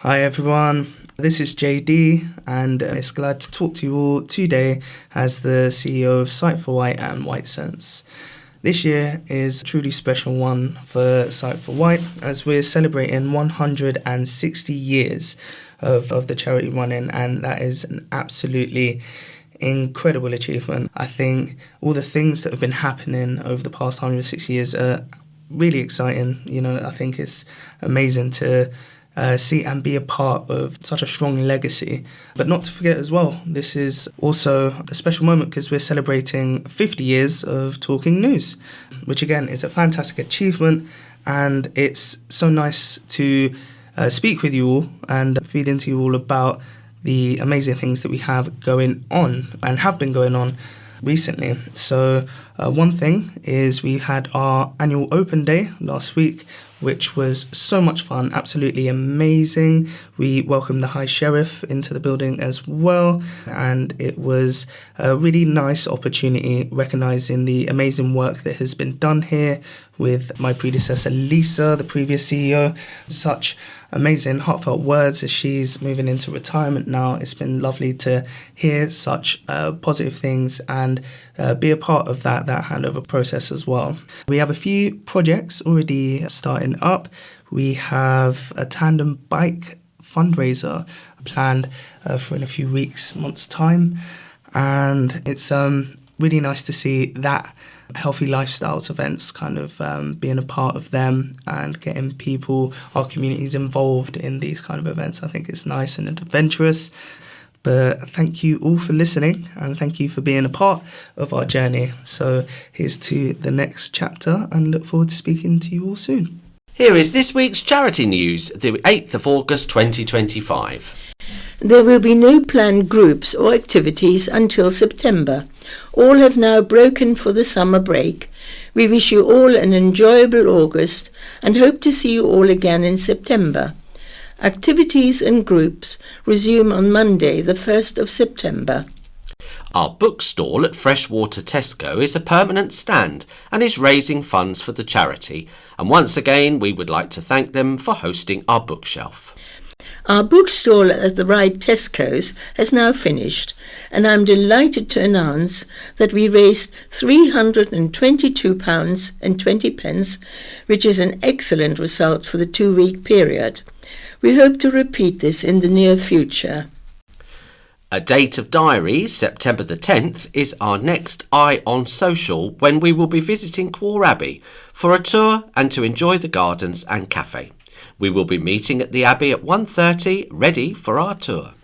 Hi everyone, this is JD and it's glad to talk to you all today as the CEO of Site for Wight and Wight Sense. This year is a truly special one for Site for Wight as we're celebrating 160 years of the charity running, and that is an absolutely incredible achievement. I think all the things that have been happening over the past 160 years are really exciting. I think it's amazing to see and be a part of such a strong legacy. But not to forget as well, this is also a special moment because we're celebrating 50 years of Talking News, which again is a fantastic achievement, and it's so nice to speak with you all and feed into you all about the amazing things that we have going on and have been going on recently. So one thing is we had our annual open day last week, which was so much fun, absolutely amazing. We welcomed the High Sheriff into the building as well, and it was a really nice opportunity recognising the amazing work that has been done here with my predecessor Lisa, the previous CEO. Such amazing heartfelt words as she's moving into retirement now. It's been lovely to hear such positive things and be a part of that handover process as well. We have a few projects already starting up. We have a tandem bike fundraiser planned for in a few weeks, months' time, and it's really nice to see that healthy lifestyles events kind of being a part of them and getting people, our communities involved in these kind of events. I think it's nice and adventurous. But thank you all for listening and thank you for being a part of our journey. So here's to the next chapter and look forward to speaking to you all soon. Here is this week's charity news, the 8th of August 2025. There will be no planned groups or activities until September. All have now broken for the summer break. We wish you all an enjoyable August and hope to see you all again in September. Activities and groups resume on Monday, the 1st of September. Our bookstall at Freshwater Tesco is a permanent stand and is raising funds for the charity. And once again, we would like to thank them for hosting our bookshelf. Our bookstall at the Wight Tesco's has now finished, and I'm delighted to announce that we raised £322.20, which is an excellent result for the 2-week period. We hope to repeat this in the near future. A date of diary, September the 10th, is our next Eye on Social, when we will be visiting Quor Abbey for a tour and to enjoy the gardens and cafe. We will be meeting at the Abbey at 1:30, ready for our tour.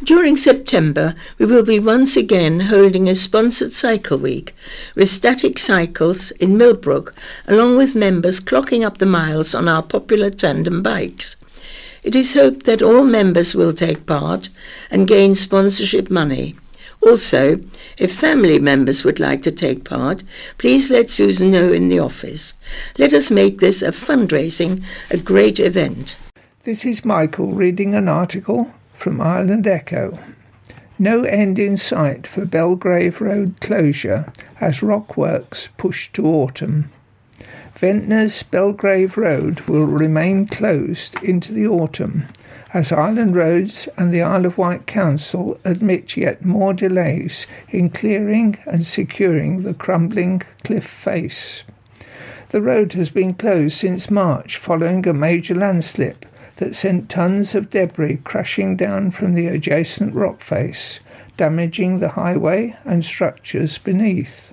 During September, we will be once again holding a sponsored cycle week with static cycles in Millbrook, along with members clocking up the miles on our popular tandem bikes. It is hoped that all members will take part and gain sponsorship money. Also, if family members would like to take part, please let Susan know in the office. Let us make this a great event. This is Michael reading an article from Ireland Echo. No end in sight for Belgrave Road closure as rockworks push to autumn. Ventnor's Belgrave Road will remain closed into the autumn as Island Roads and the Isle of Wight Council admit yet more delays in clearing and securing the crumbling cliff face. The road has been closed since March following a major landslip that sent tons of debris crashing down from the adjacent rock face, damaging the highway and structures beneath.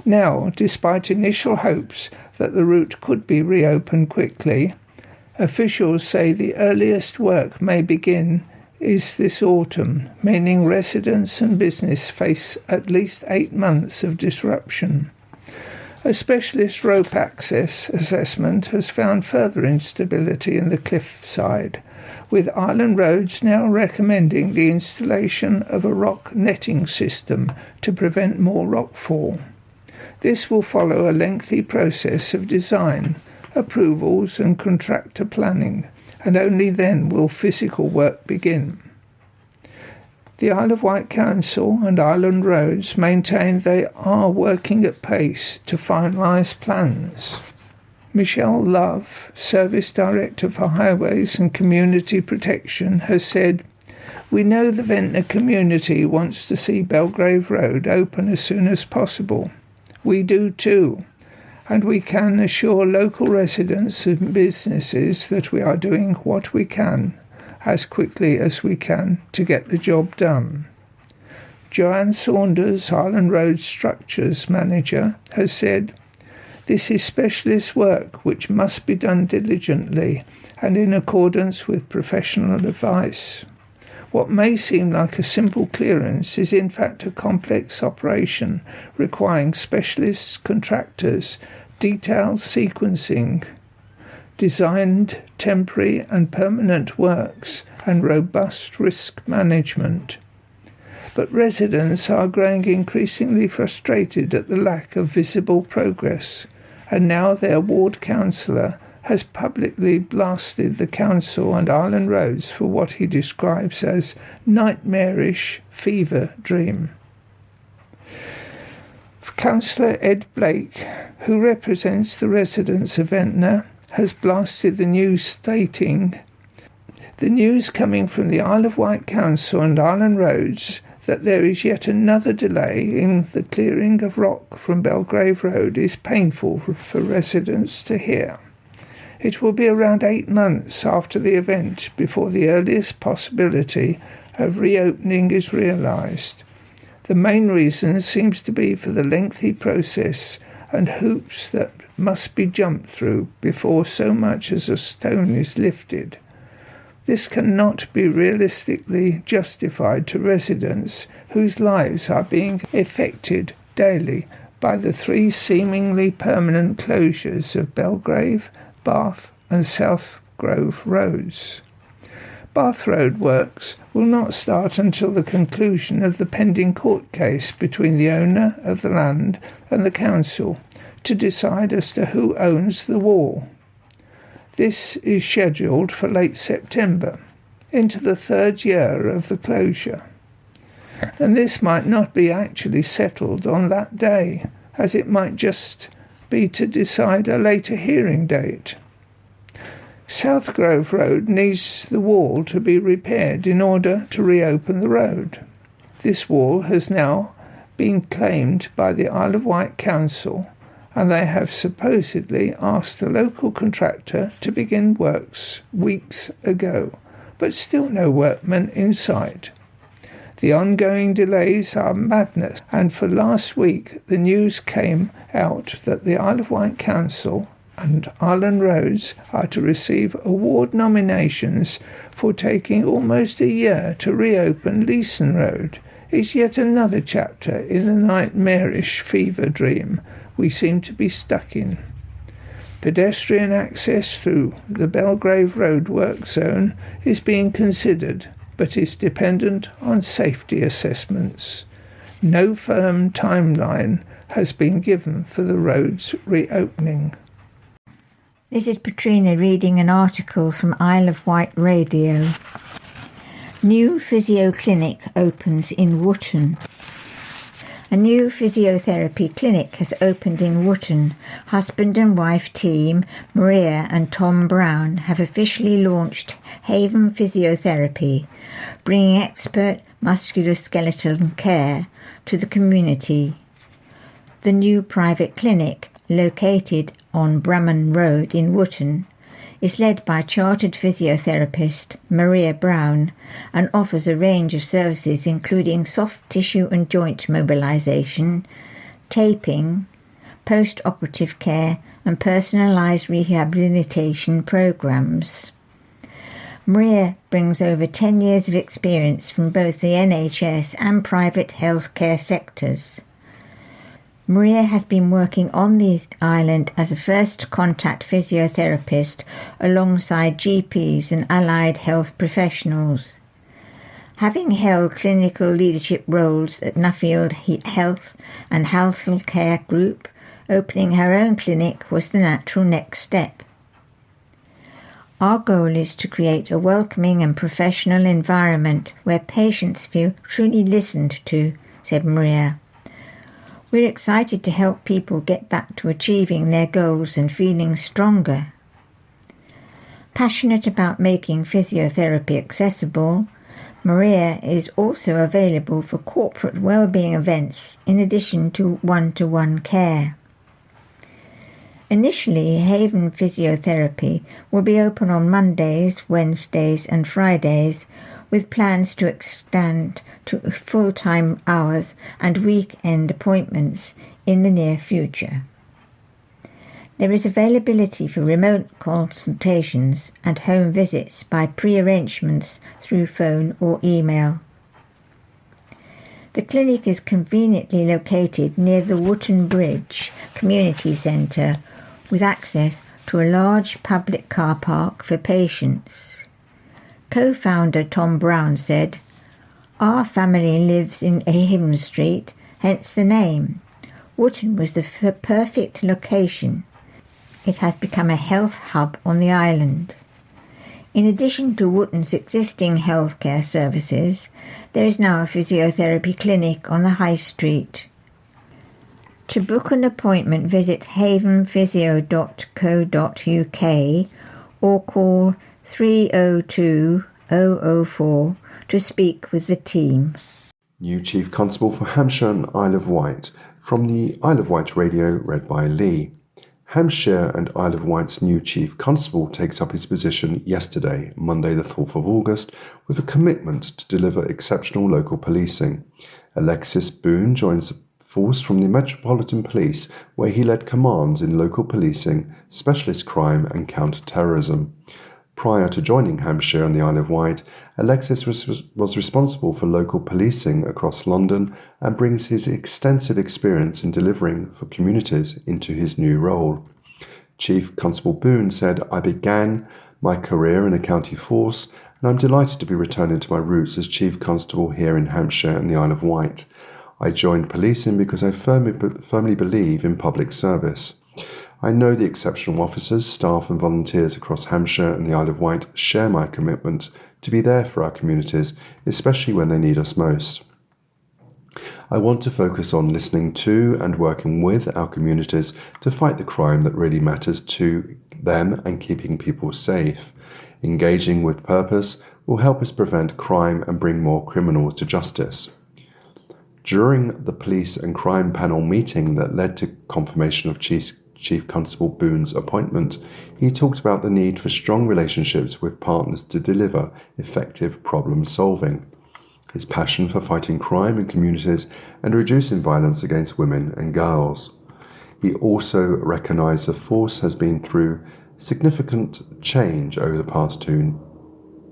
Now, despite initial hopes that the route could be reopened quickly, officials say the earliest work may begin is this autumn, meaning residents and business face at least 8 months of disruption. A specialist rope access assessment has found further instability in the cliffside, with Island Roads now recommending the installation of a rock netting system to prevent more rockfall. This will follow a lengthy process of design, approvals and contractor planning, and only then will physical work begin. The Isle of Wight Council and Island Roads maintain they are working at pace to finalise plans. Michelle Love, Service Director for Highways and Community Protection, has said, "We know the Ventnor community wants to see Belgrave Road open as soon as possible. We do too, and we can assure local residents and businesses that we are doing what we can, as quickly as we can, to get the job done." Joanne Saunders, Island Road Structures Manager, has said, "This is specialist work which must be done diligently and in accordance with professional advice. What may seem like a simple clearance is in fact a complex operation requiring specialist contractors, detailed sequencing, designed temporary and permanent works, and robust risk management. But residents are growing increasingly frustrated at the lack of visible progress, and now their ward councillor has publicly blasted the council and Island Roads for what he describes as nightmarish fever dream. Councillor Ed Blake, who represents the residents of Ventnor, has blasted the news stating, "The news coming from the Isle of Wight Council and Island Roads that there is yet another delay in the clearing of rock from Belgrave Road is painful for residents to hear. It will be around 8 months after the event before the earliest possibility of reopening is realised. The main reason seems to be for the lengthy process and hoops that must be jumped through before so much as a stone is lifted. This cannot be realistically justified to residents whose lives are being affected daily by the 3 seemingly permanent closures of Belgrave, Bath and South Grove roads. Bath Road works will not start until the conclusion of the pending court case between the owner of the land and the council to decide as to who owns the wall. This is scheduled for late September, into the 3rd year of the closure. And this might not be actually settled on that day, as it might just be to decide a later hearing date. South Grove Road needs the wall to be repaired in order to reopen the road. This wall has now been claimed by the Isle of Wight Council, and they have supposedly asked the local contractor to begin works weeks ago, but still no workmen in sight. The ongoing delays are madness, and for last week the news came out that the Isle of Wight Council and Island Roads are to receive award nominations for taking almost a year to reopen Leeson Road. Is yet another chapter in the nightmarish fever dream we seem to be stuck in. Pedestrian access through the Belgrave Road work zone is being considered, but is dependent on safety assessments. No firm timeline has been given for the road's reopening. This is Patrina reading an article from Isle of Wight Radio. New physio clinic opens in Wootton. A new physiotherapy clinic has opened in Wootton. Husband and wife team Maria and Tom Brown have officially launched Haven Physiotherapy, bringing expert musculoskeletal care to the community. The new private clinic, located on Bramman Road in Wootton, is led by chartered physiotherapist Maria Brown and offers a range of services including soft tissue and joint mobilisation, taping, post-operative care and personalised rehabilitation programmes. Maria brings over 10 years of experience from both the NHS and private healthcare sectors. Maria has been working on the island as a first contact physiotherapist alongside GPs and allied health professionals. Having held clinical leadership roles at Nuffield Health and Halsell Care Group, opening her own clinic was the natural next step. Our goal is to create a welcoming and professional environment where patients feel truly listened to, said Maria. We're excited to help people get back to achieving their goals and feeling stronger. Passionate about making physiotherapy accessible, Maria is also available for corporate wellbeing events in addition to one-to-one care. Initially, Haven Physiotherapy will be open on Mondays, Wednesdays and Fridays, with plans to extend to full-time hours and weekend appointments in the near future. There is availability for remote consultations and home visits by pre-arrangements through phone or email. The clinic is conveniently located near the Wootton Bridge Community Centre with access to a large public car park for patients. Co-founder Tom Brown said, "Our family lives in Haven Street, hence the name. Wootton was the perfect location. It has become a health hub on the island. In addition to Wootton's existing healthcare services, there is now a physiotherapy clinic on the High Street. To book an appointment, visit havenphysio.co.uk or call 302 004 to speak with the team." New Chief Constable for Hampshire and Isle of Wight, from the Isle of Wight Radio, read by Lee. Hampshire and Isle of Wight's new Chief Constable takes up his position yesterday, Monday the 4th of August, with a commitment to deliver exceptional local policing. Alexis Boone joins the force from the Metropolitan Police, where he led commands in local policing, specialist crime and counter-terrorism. Prior to joining Hampshire and the Isle of Wight, Alexis was responsible for local policing across London and brings his extensive experience in delivering for communities into his new role. Chief Constable Boone said, "I began my career in a county force and I'm delighted to be returning to my roots as Chief Constable here in Hampshire and the Isle of Wight. I joined policing because I firmly believe in public service. I know the exceptional officers, staff and volunteers across Hampshire and the Isle of Wight share my commitment to be there for our communities, especially when they need us most. I want to focus on listening to and working with our communities to fight the crime that really matters to them and keeping people safe. Engaging with purpose will help us prevent crime and bring more criminals to justice." During the police and crime panel meeting that led to confirmation of Chief Constable Boone's appointment, he talked about the need for strong relationships with partners to deliver effective problem solving, his passion for fighting crime in communities and reducing violence against women and girls. He also recognised the force has been through significant change over the past 2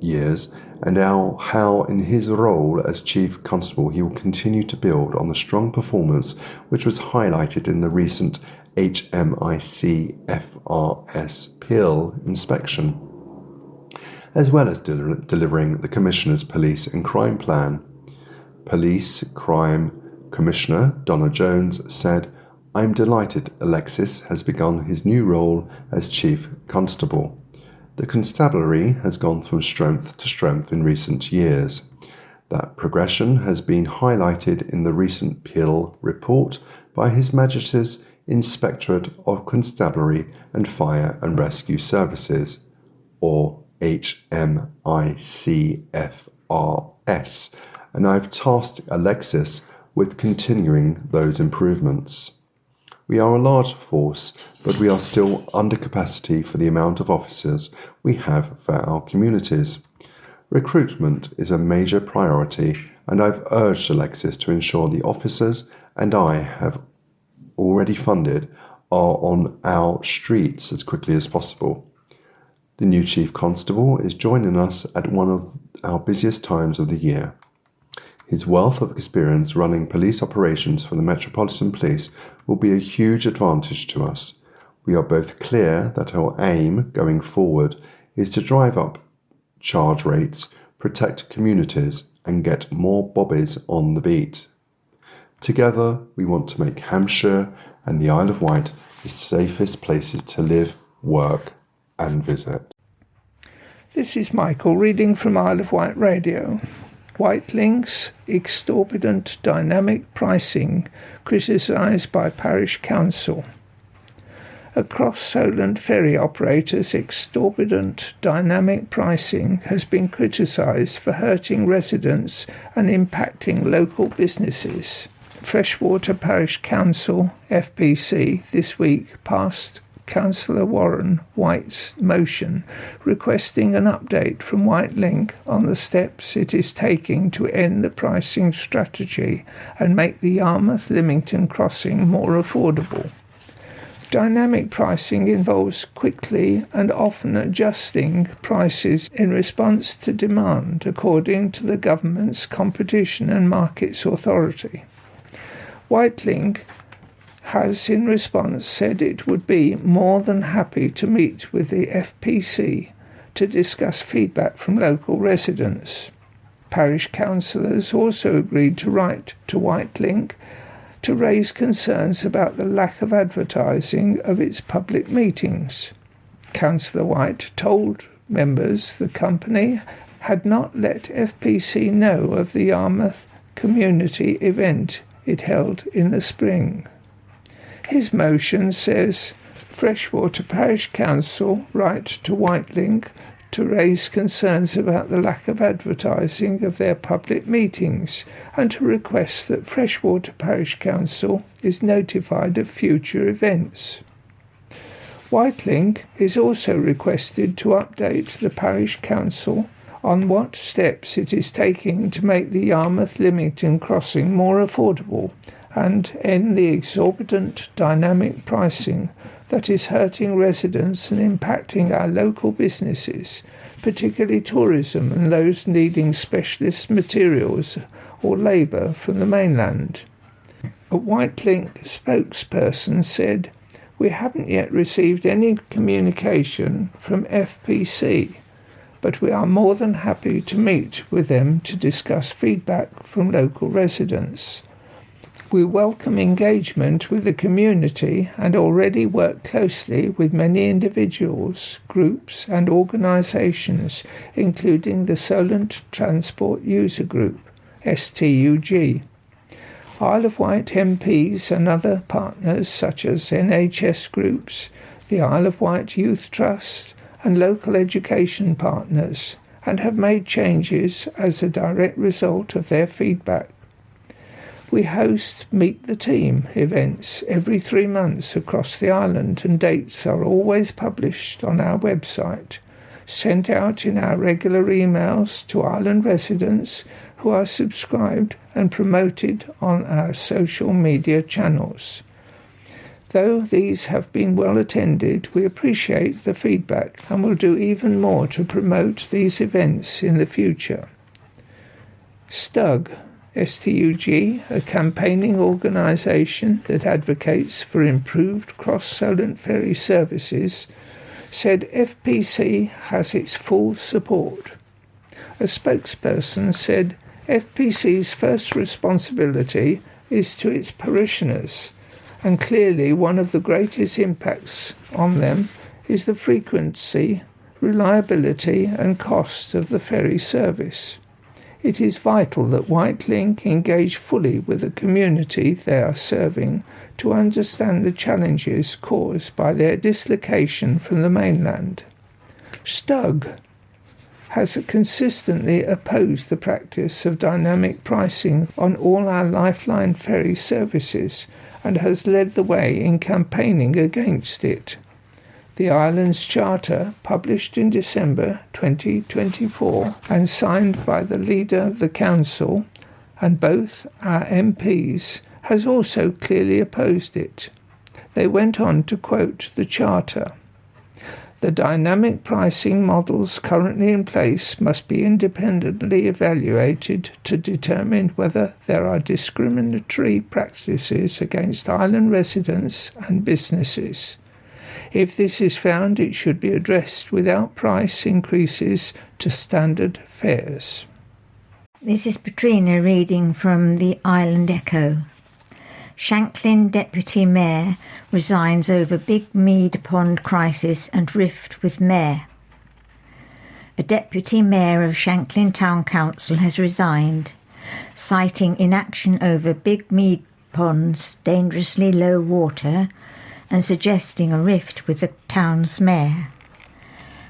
years and how in his role as Chief Constable he will continue to build on the strong performance which was highlighted in the recent HMICFRS PIL inspection, as well as delivering the Commissioner's Police and Crime Plan. Police Crime Commissioner Donna Jones said, "I'm delighted Alexis has begun his new role as Chief Constable. The constabulary has gone from strength to strength in recent years. That progression has been highlighted in the recent PIL report by His Majesty's Inspectorate of Constabulary and Fire and Rescue Services, or HMICFRS, and I've tasked Alexis with continuing those improvements. We are a large force, but we are still under capacity for the amount of officers we have for our communities. Recruitment is a major priority, and I've urged Alexis to ensure the officers and I have already funded are on our streets as quickly as possible." The new Chief Constable is joining us at one of our busiest times of the year. His wealth of experience running police operations for the Metropolitan Police will be a huge advantage to us. We are both clear that our aim going forward is to drive up charge rates, protect communities and get more bobbies on the beat. Together, we want to make Hampshire and the Isle of Wight the safest places to live, work and visit. This is Michael reading from Isle of Wight Radio. Whiteling's exorbitant dynamic pricing criticised by parish council. Across Solent ferry operators, exorbitant dynamic pricing has been criticised for hurting residents and impacting local businesses. Freshwater Parish Council, FPC, this week passed Councillor Warren Wight's motion requesting an update from Wightlink on the steps it is taking to end the pricing strategy and make the Yarmouth-Lymington crossing more affordable. Dynamic pricing involves quickly and often adjusting prices in response to demand, according to the government's Competition and Markets Authority. Wightlink has in response said it would be more than happy to meet with the FPC to discuss feedback from local residents. Parish councillors also agreed to write to Wightlink to raise concerns about the lack of advertising of its public meetings. Councillor Wight told members the company had not let FPC know of the Yarmouth community event it held in the spring. His motion says Freshwater Parish Council write to Wightlink to raise concerns about the lack of advertising of their public meetings and to request that Freshwater Parish Council is notified of future events. Wightlink is also requested to update the Parish Council on what steps it is taking to make the Yarmouth-Lymington crossing more affordable and end the exorbitant dynamic pricing that is hurting residents and impacting our local businesses, particularly tourism and those needing specialist materials or labour from the mainland. A Wightlink spokesperson said, "We haven't yet received any communication from FPC, but we are more than happy to meet with them to discuss feedback from local residents. We welcome engagement with the community and already work closely with many individuals, groups and organisations, including the Solent Transport User Group, STUG. Isle of Wight MPs and other partners such as NHS groups, the Isle of Wight Youth Trust and local education partners, and have made changes as a direct result of their feedback. We host Meet the Team events every 3 months across the island, and dates are always published on our website, sent out in our regular emails to island residents who are subscribed and promoted on our social media channels. Though these have been well attended, we appreciate the feedback and will do even more to promote these events in the future." STUG, STUG, a campaigning organisation that advocates for improved cross-Solent ferry services, said FPC has its full support. A spokesperson said FPC's first responsibility is to its parishioners, and clearly one of the greatest impacts on them is the frequency, reliability and cost of the ferry service. It is vital that Wightlink engage fully with the community they are serving to understand the challenges caused by their dislocation from the mainland. STUG has consistently opposed the practice of dynamic pricing on all our Lifeline ferry services and has led the way in campaigning against it. The island's charter, published in December 2024 and signed by the leader of the council and both our MPs, has also clearly opposed it. They went on to quote the charter. "The dynamic pricing models currently in place must be independently evaluated to determine whether there are discriminatory practices against island residents and businesses. If this is found, it should be addressed without price increases to standard fares." This is Petrina reading from the Island Echo. Shanklin Deputy Mayor resigns over Big Mead Pond crisis and rift with Mayor. a deputy mayor of Shanklin Town Council has resigned, citing inaction over Big Mead Pond's dangerously low water and suggesting a rift with the town's mayor.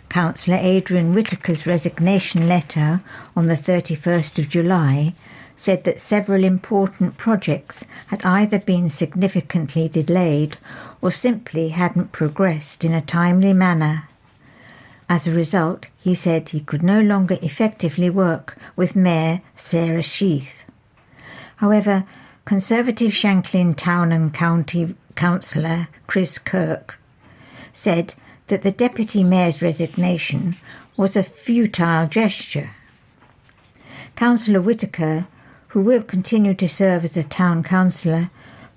Councillor Adrian Whittaker's resignation letter on the 31st of July said that several important projects had either been significantly delayed or simply hadn't progressed in a timely manner. As a result, he said he could no longer effectively work with Mayor Sarah Sheath. However, Conservative Shanklin Town and County Councillor Chris Kirk said that the Deputy Mayor's resignation was a futile gesture. Councillor Whittaker, who will continue to serve as a town councillor,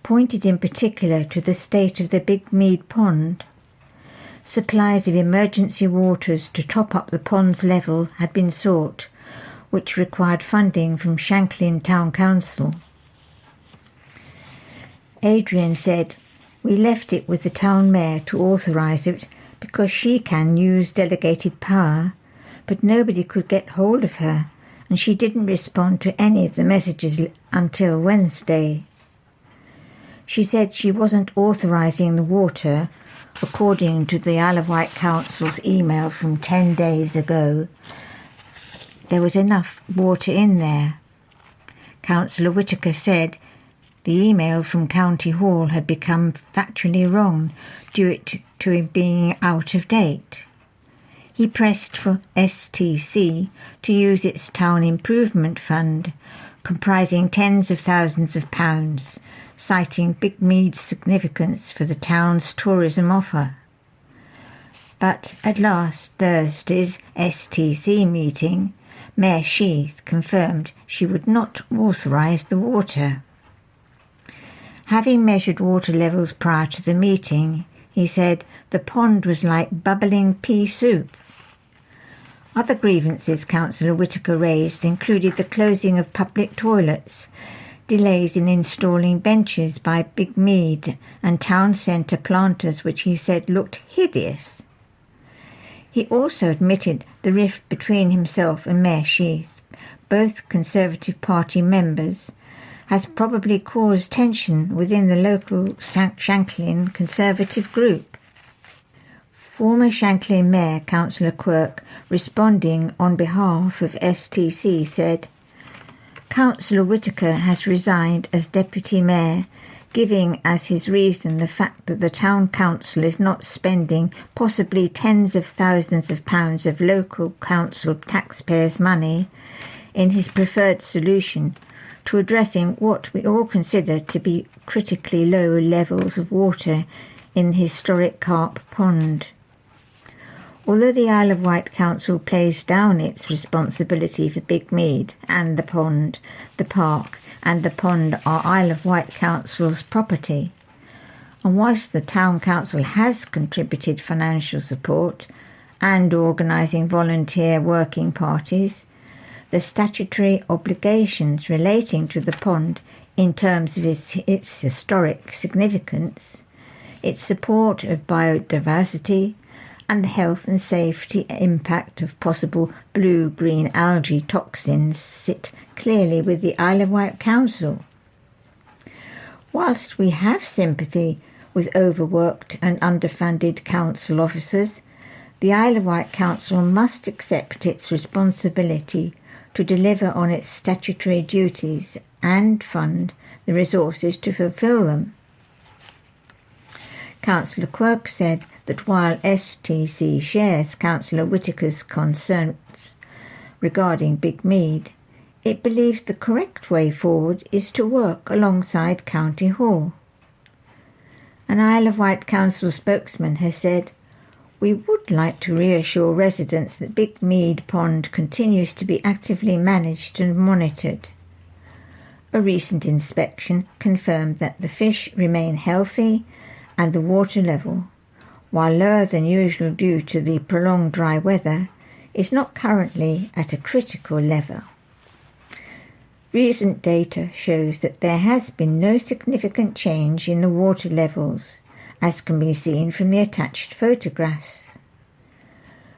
pointed in particular to the state of the Big Mead Pond. Supplies of emergency waters to top up the pond's level had been sought, which required funding from Shanklin Town Council. Adrian said, "We left it with the town mayor to authorise it because she can use delegated power, but nobody could get hold of her, and she didn't respond to any of the messages until Wednesday." She said she wasn't authorising the water, according to the Isle of Wight Council's email from 10 days ago. There was enough water in there. Councillor Whittaker said the email from County Hall had become factually wrong due to it being out of date. He pressed for STC to use its town improvement fund, comprising tens of thousands of pounds, citing Big Mead's significance for the town's tourism offer. But at last Thursday's STC meeting, Mayor Sheath confirmed she would not authorise the water. Having measured water levels prior to the meeting, he said the pond was like bubbling pea soup. Other grievances Councillor Whittaker raised included the closing of public toilets, delays in installing benches by Big Mead and town centre planters, which he said looked hideous. He also admitted the rift between himself and Mayor Sheath, both Conservative Party members, has probably caused tension within the local Shanklin Conservative group. Former Shanklin Mayor Councillor Quirk, responding on behalf of STC, said, "Councillor Whittaker has resigned as Deputy Mayor, giving as his reason the fact that the Town Council is not spending possibly tens of thousands of pounds of local council taxpayers' money in his preferred solution to addressing what we all consider to be critically low levels of water in the historic Carp Pond." Although the Isle of Wight Council plays down its responsibility for Big Mead and the pond, the park and the pond are Isle of Wight Council's property, and whilst the Town Council has contributed financial support and organising volunteer working parties, the statutory obligations relating to the pond in terms of its historic significance, its support of biodiversity, and the health and safety impact of possible blue-green algae toxins sit clearly with the Isle of Wight Council. Whilst we have sympathy with overworked and underfunded council officers, the Isle of Wight Council must accept its responsibility to deliver on its statutory duties and fund the resources to fulfil them. Councillor Quirk said that while STC shares Councillor Whittaker's concerns regarding Big Mead, it believes the correct way forward is to work alongside County Hall. An Isle of Wight Council spokesman has said, "We would like to reassure residents that Big Mead Pond continues to be actively managed and monitored. A recent inspection confirmed that the fish remain healthy and the water level, while lower than usual due to the prolonged dry weather, is not currently at a critical level. Recent data shows that there has been no significant change in the water levels, as can be seen from the attached photographs.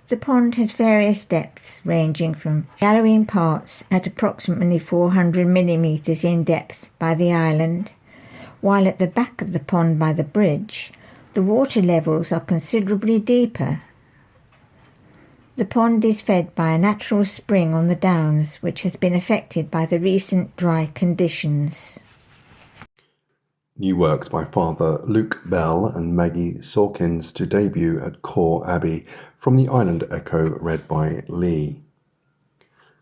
The pond has various depths, ranging from shallowing parts at approximately 400 millimetres in depth by the island, while at the back of the pond by the bridge, the water levels are considerably deeper. The pond is fed by a natural spring on the downs, which has been affected by the recent dry conditions. New works by Father Luke Bell and Maggie Sawkins to debut at Core Abbey from the Island Echo, read by Lee.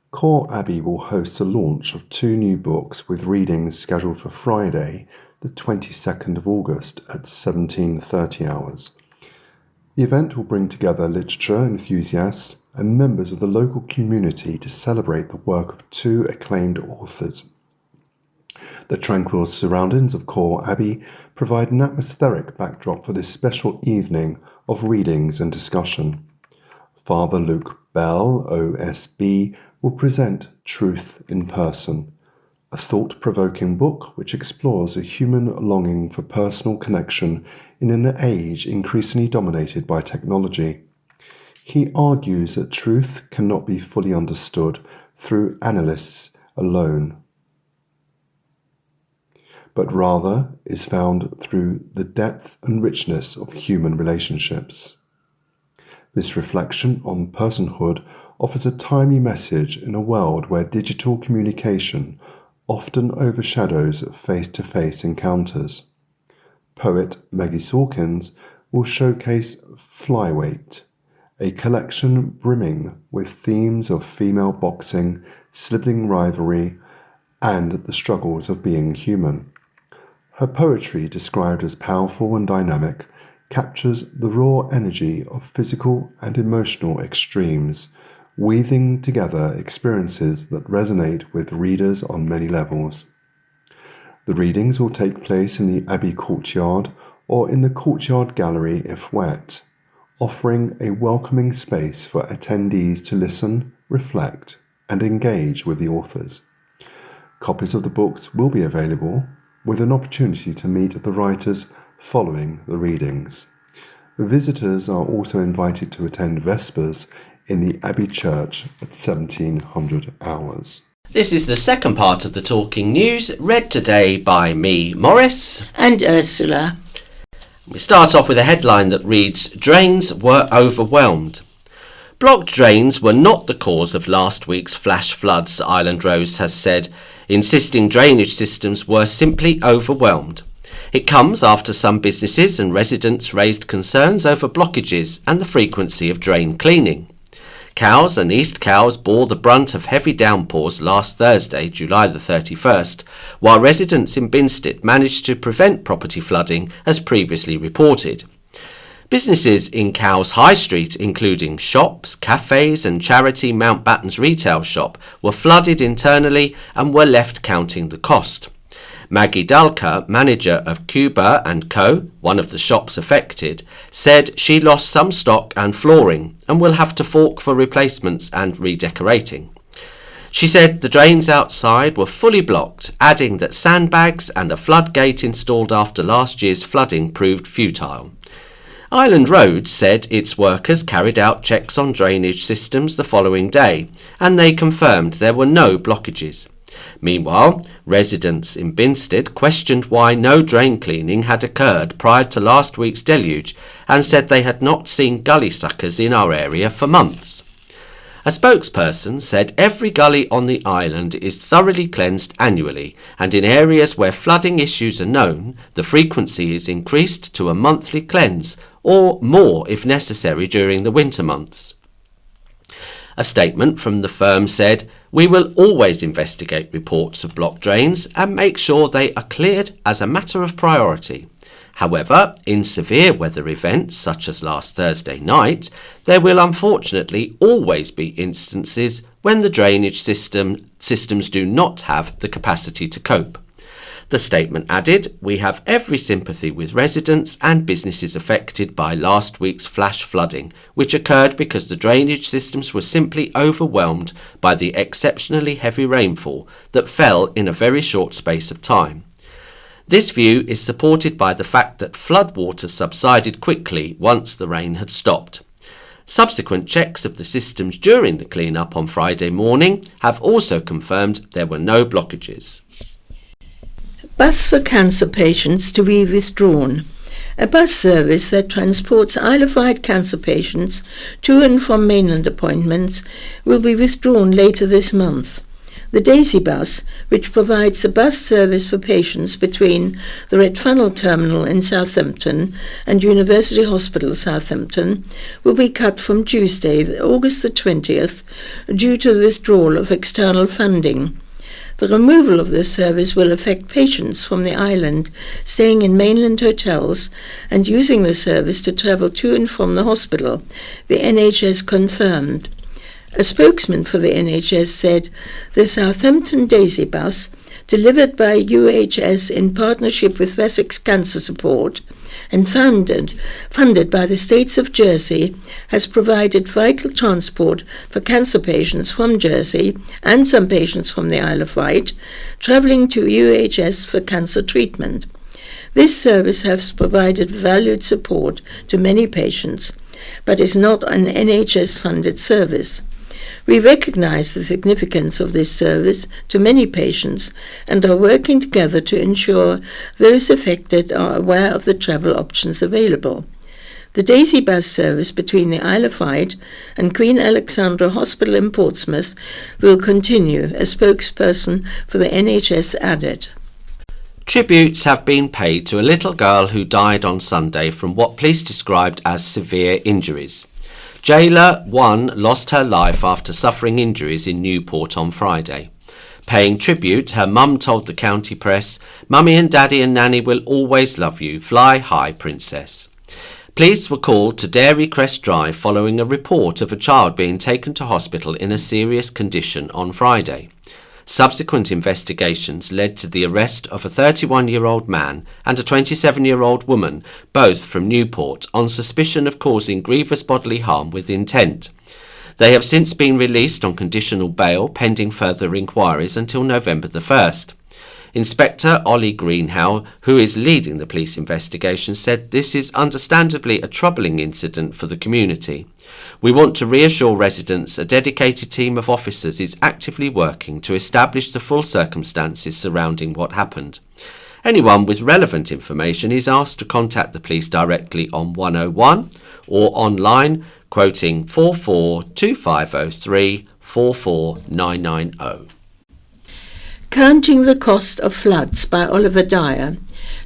Core Abbey will host a launch of 2 new books with readings scheduled for Friday, the 22nd of August at 17:30 hours. The event will bring together literature enthusiasts and members of the local community to celebrate the work of 2 acclaimed authors. The tranquil surroundings of Core Abbey provide an atmospheric backdrop for this special evening of readings and discussion. Father Luke Bell, OSB, will present Truth in Person, a thought-provoking book which explores a human longing for personal connection in an age increasingly dominated by technology. He argues that truth cannot be fully understood through analysts alone, but rather is found through the depth and richness of human relationships. This reflection on personhood offers a timely message in a world where digital communication often overshadows face-to-face encounters. Poet Maggie Sawkins will showcase Flyweight, a collection brimming with themes of female boxing, sibling rivalry, and the struggles of being human. Her poetry, described as powerful and dynamic, captures the raw energy of physical and emotional extremes, weaving together experiences that resonate with readers on many levels. The readings will take place in the Abbey Courtyard or in the Courtyard Gallery if wet, offering a welcoming space for attendees to listen, reflect, and engage with the authors. Copies of the books will be available, with an opportunity to meet the writers following the readings. Visitors are also invited to attend Vespers in the Abbey Church at 1700 hours. This is the second part of the Talking News, read today by me, Morris. And Ursula. We start off with a headline that reads, Drains were overwhelmed. Blocked drains were not the cause of last week's flash floods, Island Rose has said, insisting drainage systems were simply overwhelmed. It comes after some businesses and residents raised concerns over blockages and the frequency of drain cleaning. Cowes and East Cowes bore the brunt of heavy downpours last Thursday, July the 31st, while residents in Binstead managed to prevent property flooding as previously reported. Businesses in Cowes High Street, including shops, cafes and charity Mountbatten's retail shop, were flooded internally and were left counting the cost. Maggie Dalker, manager of Cuba & Co., one of the shops affected, said she lost some stock and flooring and will have to fork for replacements and redecorating. She said the drains outside were fully blocked, adding that sandbags and a floodgate installed after last year's flooding proved futile. Island Roads said its workers carried out checks on drainage systems the following day, and they confirmed there were no blockages. Meanwhile, residents in Binstead questioned why no drain cleaning had occurred prior to last week's deluge and said they had not seen gully suckers in our area for months. A spokesperson said every gully on the island is thoroughly cleansed annually, and in areas where flooding issues are known, the frequency is increased to a monthly cleanse, or more if necessary during the winter months. A statement from the firm said, "We will always investigate reports of blocked drains and make sure they are cleared as a matter of priority. However, in severe weather events such as last Thursday night, there will unfortunately always be instances when the drainage systems do not have the capacity to cope." The statement added, "We have every sympathy with residents and businesses affected by last week's flash flooding, which occurred because the drainage systems were simply overwhelmed by the exceptionally heavy rainfall that fell in a very short space of time. This view is supported by the fact that floodwater subsided quickly once the rain had stopped. Subsequent checks of the systems during the clean-up on Friday morning have also confirmed there were no blockages. Bus for cancer patients to be withdrawn. A bus service that transports Isle of Wight cancer patients to and from mainland appointments will be withdrawn later this month. The Daisy bus, which provides a bus service for patients between the Red Funnel Terminal in Southampton and University Hospital Southampton, will be cut from Tuesday, August the 20th, due to the withdrawal of external funding. The removal of this service will affect patients from the island staying in mainland hotels and using the service to travel to and from the hospital, the NHS confirmed. A spokesman for the NHS said the Southampton Daisy bus, delivered by UHS in partnership with Wessex Cancer Support and funded by the states of Jersey, has provided vital transport for cancer patients from Jersey and some patients from the Isle of Wight travelling to UHS for cancer treatment. This service has provided valued support to many patients, but is not an NHS-funded service. We recognise the significance of this service to many patients and are working together to ensure those affected are aware of the travel options available. The Daisy bus service between the Isle of Wight and Queen Alexandra Hospital in Portsmouth will continue, a spokesperson for the NHS added. Tributes have been paid to a little girl who died on Sunday from what police described as severe injuries. Jayla 1 lost her life after suffering injuries in Newport on Friday. Paying tribute, her mum told the county press, "Mummy and Daddy and Nanny will always love you. Fly high, Princess." Police were called to Dairy Crest Drive following a report of a child being taken to hospital in a serious condition on Friday. Subsequent investigations led to the arrest of a 31-year-old man and a 27-year-old woman, both from Newport, on suspicion of causing grievous bodily harm with intent. They have since been released on conditional bail pending further inquiries until November the 1st. Inspector Ollie Greenhow, who is leading the police investigation, said this is understandably a troubling incident for the community. We want to reassure residents a dedicated team of officers is actively working to establish the full circumstances surrounding what happened. Anyone with relevant information is asked to contact the police directly on 101 or online, quoting 442503 44990. Counting the Cost of Floods by Oliver Dyer.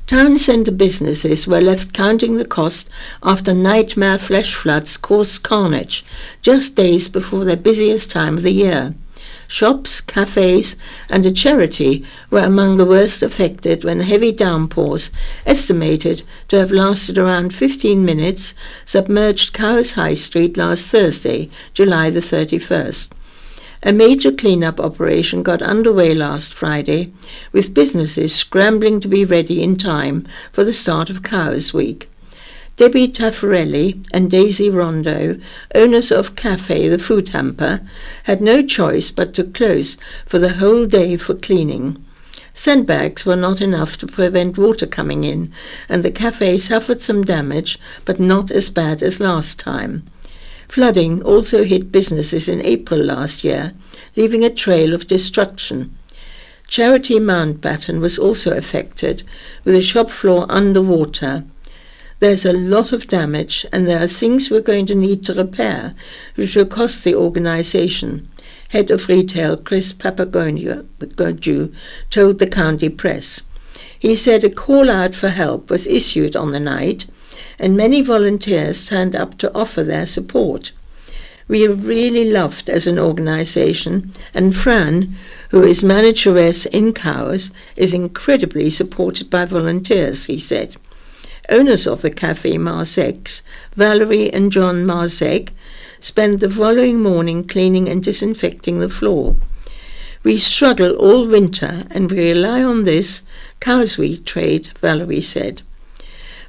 Town centre businesses were left counting the cost after nightmare flash floods caused carnage just days before their busiest time of the year. Shops, cafes and a charity were among the worst affected when heavy downpours, estimated to have lasted around 15 minutes, submerged Cowes High Street last Thursday, July the 31st. A major clean-up operation got underway last Friday, with businesses scrambling to be ready in time for the start of Cowes Week. Debbie Taffarelli and Daisy Rondo, owners of Cafe The Food Hamper, had no choice but to close for the whole day for cleaning. Sandbags were not enough to prevent water coming in, and the cafe suffered some damage, but not as bad as last time. Flooding also hit businesses in April last year, leaving a trail of destruction. Charity Mountbatten was also affected, with the shop floor underwater. There's a lot of damage, and there are things we're going to need to repair, which will cost the organisation, head of retail Chris Papagoju told the county press. He said a call out for help was issued on the night, and many volunteers turned up to offer their support. We are really loved as an organisation, and Fran, who is manageress in Cowes, is incredibly supported by volunteers, he said. Owners of the Café Marzex, Valerie and John Marzek, spent the following morning cleaning and disinfecting the floor. We struggle all winter and we rely on this Cowes Week trade, Valerie said.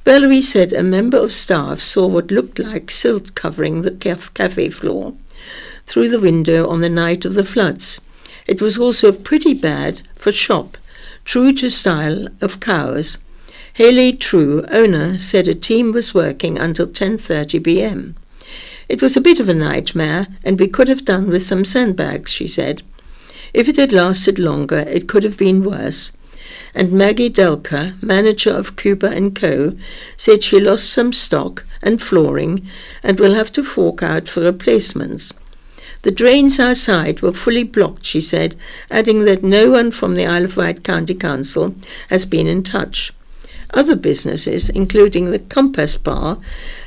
Valerie said a member of staff saw what looked like silt covering the cafe floor through the window on the night of the floods. It was also pretty bad for shop, true to style of Cowes. Haley True, owner, said a team was working until 10:30 p.m. "It was a bit of a nightmare, and we could have done with some sandbags," she said. "If it had lasted longer, it could have been worse." And Maggie Delker, manager of Cooper & Co., said she lost some stock and flooring and will have to fork out for replacements. "The drains outside were fully blocked," she said, adding that no one from the Isle of Wight County Council has been in touch. Other businesses, including the Compass Bar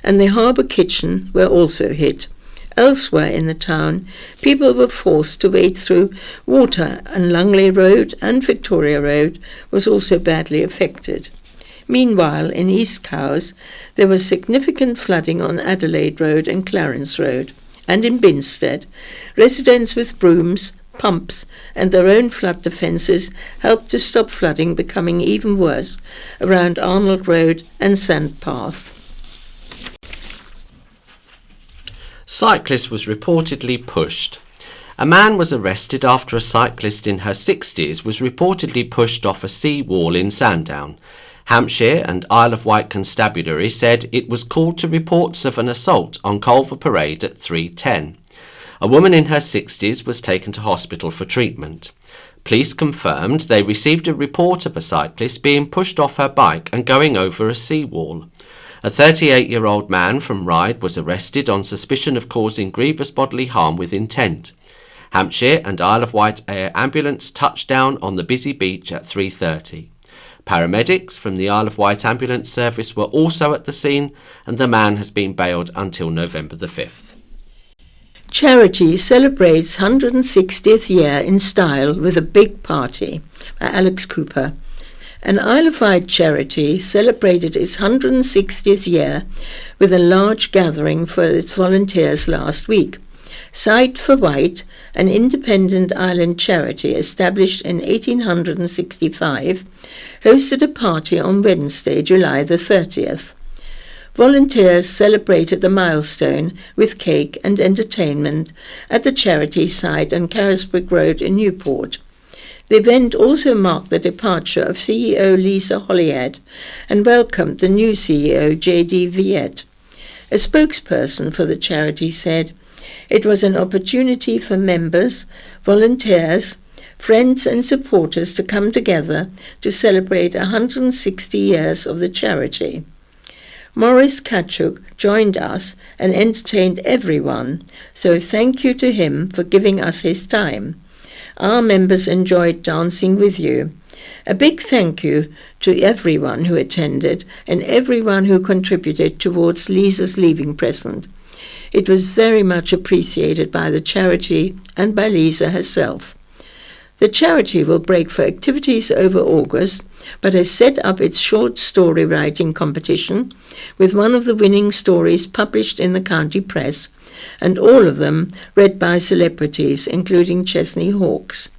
and the Harbour Kitchen, were also hit. Elsewhere in the town, people were forced to wade through water, and Langley Road and Victoria Road was also badly affected. Meanwhile, in East Cowes, there was significant flooding on Adelaide Road and Clarence Road. And in Binstead, residents with brooms, pumps and their own flood defences helped to stop flooding becoming even worse around Arnold Road and Sandpath. Cyclist was reportedly pushed. A man was arrested after a cyclist in her 60s was reportedly pushed off a sea wall in Sandown. Hampshire and Isle of Wight Constabulary said it was called to reports of an assault on Culver Parade at 3:10. A woman in her 60s was taken to hospital for treatment. Police confirmed they received a report of a cyclist being pushed off her bike and going over a seawall. A 38-year-old man from Ryde was arrested on suspicion of causing grievous bodily harm with intent. Hampshire and Isle of Wight Air Ambulance touched down on the busy beach at 3:30. Paramedics from the Isle of Wight Ambulance Service were also at the scene, and the man has been bailed until November the 5th. Charity celebrates 160th year in style with a big party, by Alex Cooper. An Isle of Wight charity celebrated its 160th year with a large gathering for its volunteers last week. Sight for Wight, an independent island charity established in 1865, hosted a party on Wednesday, July the 30th. Volunteers celebrated the milestone with cake and entertainment at the charity site on Carisbrooke Road in Newport. The event also marked the departure of CEO Lisa Holyhead and welcomed the new CEO J.D. Wight. A spokesperson for the charity said, "It was an opportunity for members, volunteers, friends and supporters to come together to celebrate 160 years of the charity." Maurice Kachuk joined us and entertained everyone, so thank you to him for giving us his time. Our members enjoyed dancing with you. A big thank you to everyone who attended and everyone who contributed towards Lisa's leaving present. It was very much appreciated by the charity and by Lisa herself. The charity will break for activities over August, but has set up its short story writing competition, with one of the winning stories published in the county press, and all of them read by celebrities, including Chesney Hawkes.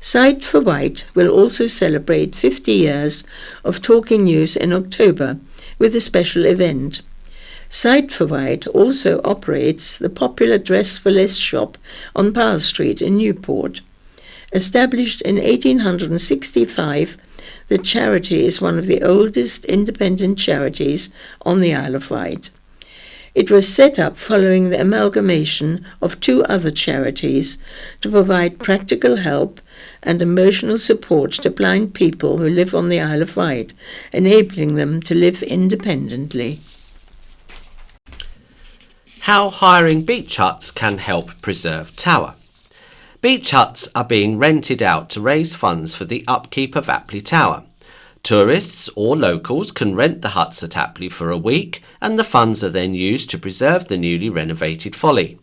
Sight for Wight will also celebrate 50 years of Talking News in October, with a special event. Sight for Wight also operates the popular Dress for Less shop on Power Street in Newport. Established in 1865, the charity is one of the oldest independent charities on the Isle of Wight. It was set up following the amalgamation of two other charities to provide practical help and emotional support to blind people who live on the Isle of Wight, enabling them to live independently. How hiring beach huts can help preserve Tower. Beach huts are being rented out to raise funds for the upkeep of Apley Tower. Tourists or locals can rent the huts at Apley for a week, and the funds are then used to preserve the newly renovated folly.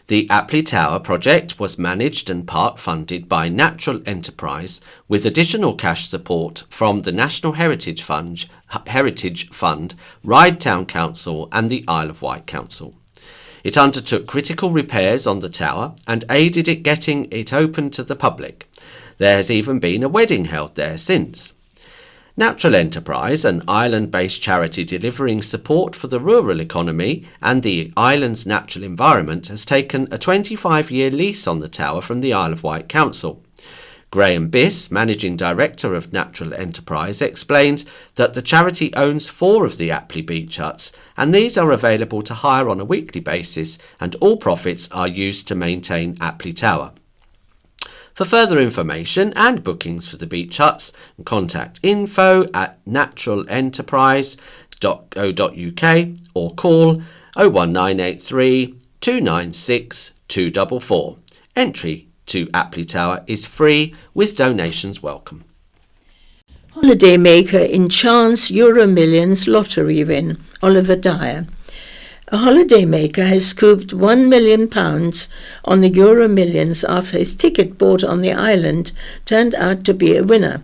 The Apley Tower project was managed and part funded by Natural Enterprise, with additional cash support from the National Heritage Fund, Ryde Town Council and the Isle of Wight Council. It undertook critical repairs on the tower and aided it getting it open to the public. There has even been a wedding held there since. Natural Enterprise, an island-based charity delivering support for the rural economy and the island's natural environment, has taken a 25-year lease on the tower from the Isle of Wight Council. Graham Biss, Managing Director of Natural Enterprise, explained that the charity owns 4 of the Apley beach huts, and these are available to hire on a weekly basis, and all profits are used to maintain Apley Tower. For further information and bookings for the beach huts, contact info@naturalenterprise.co.uk or call 01983 296 244. Entry to Apley Tower is free with donations welcome. Holidaymaker in chance Euro Millions lottery win, Oliver Dyer. A holidaymaker has scooped £1 million on the Euro Millions after his ticket bought on the island turned out to be a winner.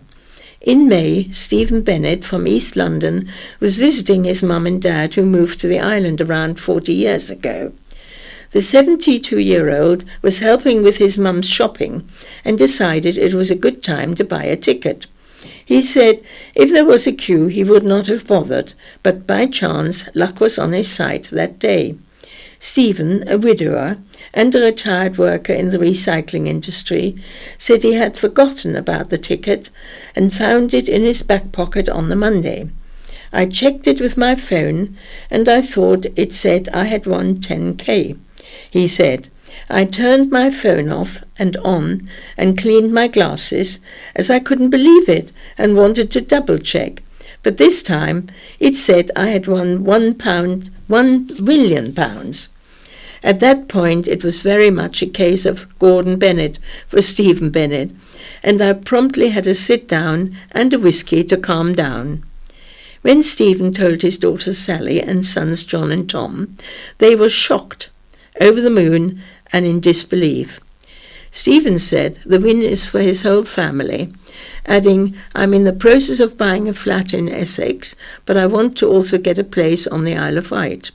In May, Stephen Bennett from East London was visiting his mum and dad who moved to the island around 40 years ago. The 72-year-old was helping with his mum's shopping and decided it was a good time to buy a ticket. He said if there was a queue he would not have bothered, but by chance luck was on his side that day. Stephen, a widower and a retired worker in the recycling industry, said he had forgotten about the ticket and found it in his back pocket on the Monday. I checked it with my phone and I thought it said I had won 10k. He said, I turned my phone off and on and cleaned my glasses as I couldn't believe it and wanted to double check. But this time it said I had won £1 million. At that point it was very much a case of Gordon Bennett for Stephen Bennett, and I promptly had a sit down and a whiskey to calm down. When Stephen told his daughter Sally and sons John and Tom, they were shocked, over the moon and in disbelief. Stephen said the win is for his whole family, adding, I'm in the process of buying a flat in Essex, but I want to also get a place on the Isle of Wight.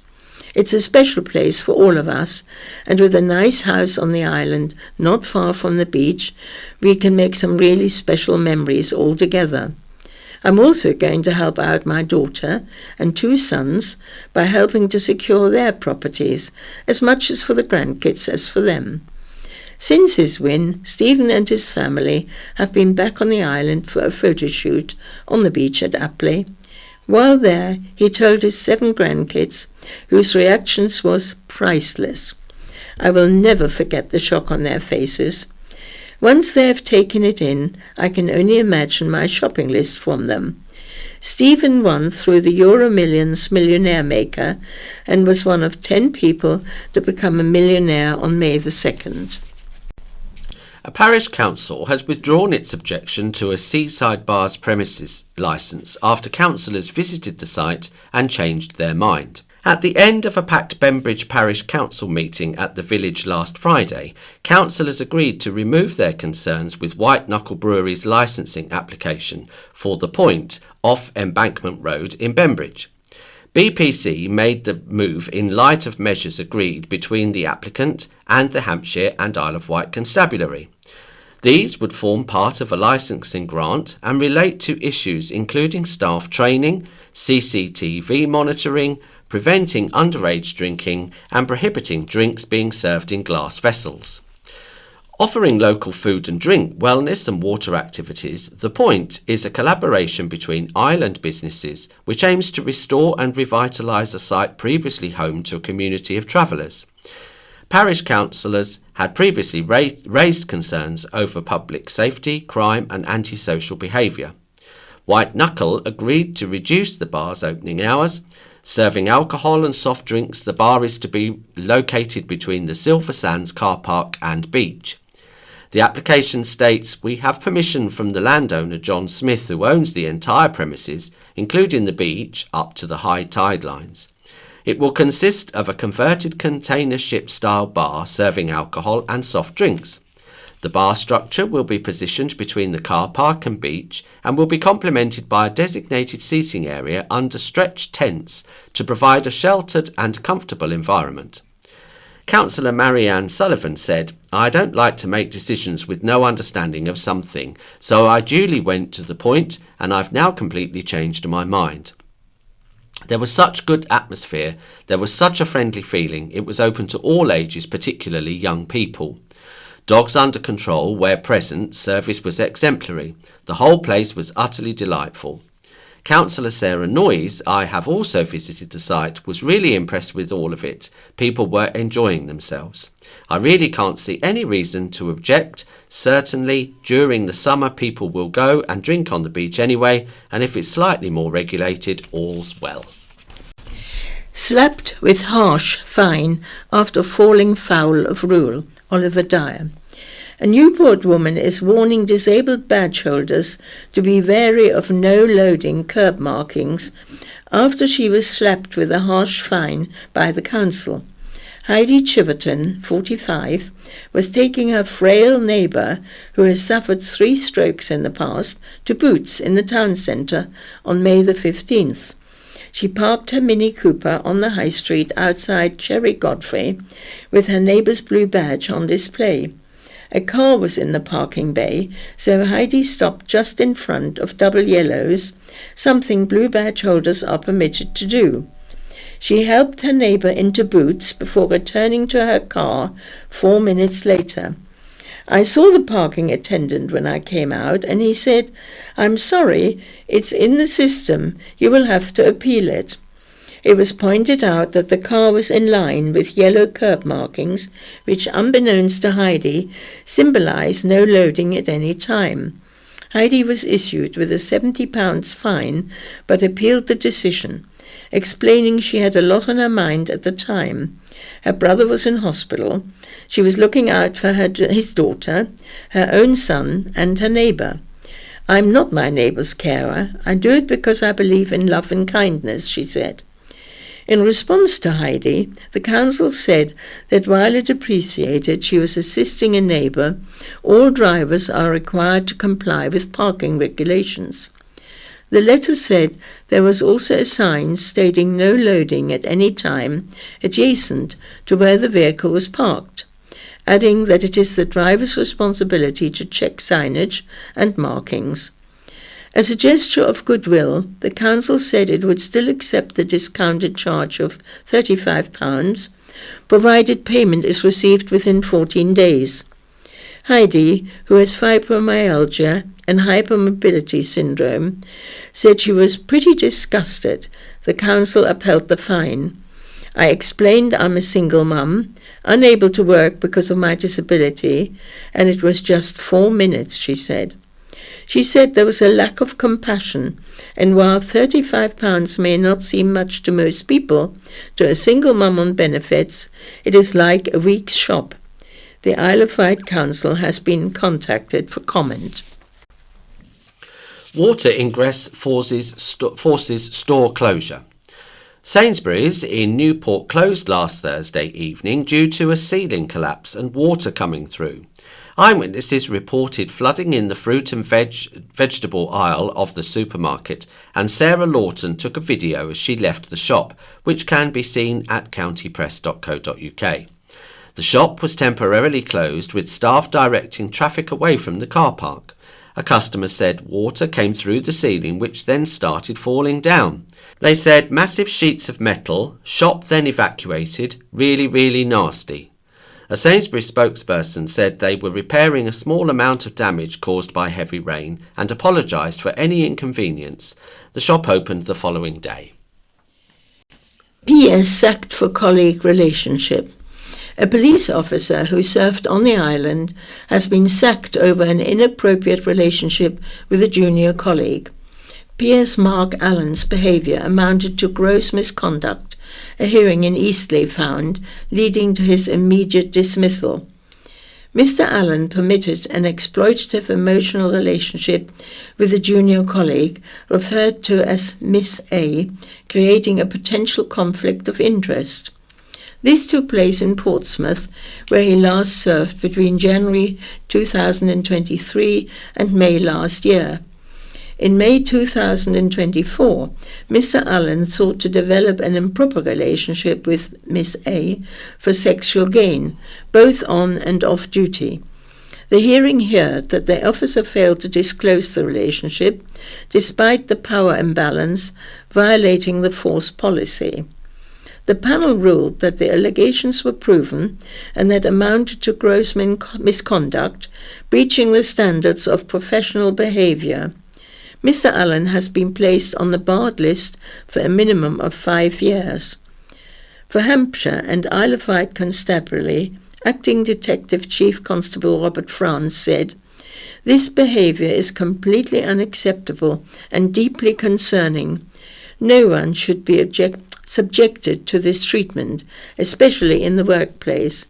It's a special place for all of us, and with a nice house on the island, not far from the beach, we can make some really special memories all together. I'm also going to help out my daughter and 2 sons by helping to secure their properties, as much as for the grandkids as for them. Since his win, Stephen and his family have been back on the island for a photo shoot on the beach at Apley. While there, he told his 7 grandkids, whose reactions was priceless. I will never forget the shock on their faces. Once they have taken it in, I can only imagine my shopping list from them. Stephen won through the Euro Millions Millionaire Maker and was one of 10 people to become a millionaire on May the 2nd. A parish council has withdrawn its objection to a seaside bar's premises licence after councillors visited the site and changed their mind. At the end of a packed Bembridge Parish Council meeting at the village last Friday, councillors agreed to remove their concerns with White Knuckle Brewery's licensing application for The Point off Embankment Road in Bembridge. BPC made the move in light of measures agreed between the applicant and the Hampshire and Isle of Wight Constabulary. These would form part of a licensing grant and relate to issues including staff training, CCTV monitoring, preventing underage drinking and prohibiting drinks being served in glass vessels. Offering local food and drink, wellness and water activities, The Point is a collaboration between island businesses which aims to restore and revitalise a site previously home to a community of travellers. Parish councillors had previously raised concerns over public safety, crime and antisocial behaviour. White Knuckle agreed to reduce the bar's opening hours. Serving alcohol and soft drinks, the bar is to be located between the Silver Sands car park and beach. The application states, we have permission from the landowner John Smith, who owns the entire premises, including the beach, up to the high tide lines. It will consist of a converted container ship style bar serving alcohol and soft drinks. The bar structure will be positioned between the car park and beach and will be complemented by a designated seating area under stretched tents to provide a sheltered and comfortable environment. Councillor Marianne Sullivan said, I don't like to make decisions with no understanding of something, so I duly went to The Point and I've now completely changed my mind. There was such good atmosphere, there was such a friendly feeling, it was open to all ages, particularly young people. Dogs under control, where present, service was exemplary. The whole place was utterly delightful. Councillor Sarah Noyes, I have also visited the site, was really impressed with all of it. People were enjoying themselves. I really can't see any reason to object. Certainly, during the summer, people will go and drink on the beach anyway, and if it's slightly more regulated, all's well. Slapped with harsh fine after falling foul of rule. Oliver Dyer. A Newport woman is warning disabled badge holders to be wary of no-loading curb markings after she was slapped with a harsh fine by the council. Heidi Chiverton, 45, was taking her frail neighbour, who has suffered 3 strokes in the past, to Boots in the town centre on May the 15th. She parked her Mini Cooper on the high street outside Cherry Godfrey with her neighbour's blue badge on display. A car was in the parking bay, so Heidi stopped just in front of double yellows, something blue badge holders are permitted to do. She helped her neighbour into Boots before returning to her car 4 minutes later. I saw the parking attendant when I came out, and he said, "I'm sorry, it's in the system, you will have to appeal it." It was pointed out that the car was in line with yellow curb markings, which, unbeknownst to Heidi, symbolised no loading at any time. Heidi was issued with a £70 fine, but appealed the decision, explaining she had a lot on her mind at the time. Her brother was in hospital. She was looking out for his daughter, her own son, and her neighbour. "I'm not my neighbour's carer. I do it because I believe in love and kindness," she said. In response to Heidi, the council said that while it appreciated she was assisting a neighbour, all drivers are required to comply with parking regulations. The letter said there was also a sign stating no loading at any time adjacent to where the vehicle was parked, adding that it is the driver's responsibility to check signage and markings. As a gesture of goodwill, the council said it would still accept the discounted charge of £35, provided payment is received within 14 days. Heidi, who has fibromyalgia and hypermobility syndrome, said she was pretty disgusted. The council upheld the fine. "I explained I'm a single mum, unable to work because of my disability, and it was just 4 minutes," she said. She said there was a lack of compassion, and while £35 may not seem much to most people, to a single mum on benefits, it is like a week's shop. The Isle of Wight Council has been contacted for comment. Water ingress forces store closure. Sainsbury's in Newport closed last Thursday evening due to a ceiling collapse and water coming through. Eyewitnesses reported flooding in the fruit and vegetable aisle of the supermarket, and Sarah Lawton took a video as she left the shop, which can be seen at countypress.co.uk. The shop was temporarily closed, with staff directing traffic away from the car park. A customer said water came through the ceiling, which then started falling down. They said massive sheets of metal, shop then evacuated, really nasty. A Sainsbury's spokesperson said they were repairing a small amount of damage caused by heavy rain and apologised for any inconvenience. The shop opened the following day. PS sacked for colleague relationship. A police officer who served on the island has been sacked over an inappropriate relationship with a junior colleague. PS Mark Allen's behaviour amounted to gross misconduct, a hearing in Eastleigh found, leading to his immediate dismissal. Mr. Allen permitted an exploitative emotional relationship with a junior colleague, referred to as Miss A, creating a potential conflict of interest. This took place in Portsmouth, where he last served between January 2023 and May last year. In May 2024, Mr. Allen sought to develop an improper relationship with Miss A for sexual gain, both on and off duty. The hearing heard that the officer failed to disclose the relationship, despite the power imbalance, violating the force policy. The panel ruled that the allegations were proven and that amounted to gross misconduct, breaching the standards of professional behaviour. Mr. Allen has been placed on the barred list for a minimum of 5 years. For Hampshire and Isle of Wight Constabulary, Acting Detective Chief Constable Robert France said, "This behaviour is completely unacceptable and deeply concerning. No one should be subjected to this treatment, especially in the workplace.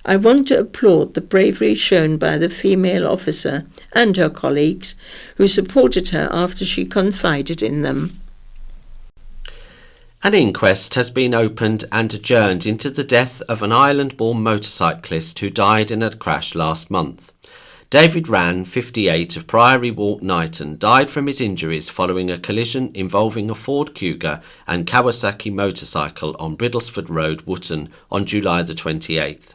I want to applaud the bravery shown by the female officer and her colleagues who supported her after she confided in them." An inquest has been opened and adjourned into the death of an Ireland-born motorcyclist who died in a crash last month. David Rann, 58, of Priory Walk, Knighton, died from his injuries following a collision involving a Ford Kuga and Kawasaki motorcycle on Biddlesford Road, Wootton, on July the 28th.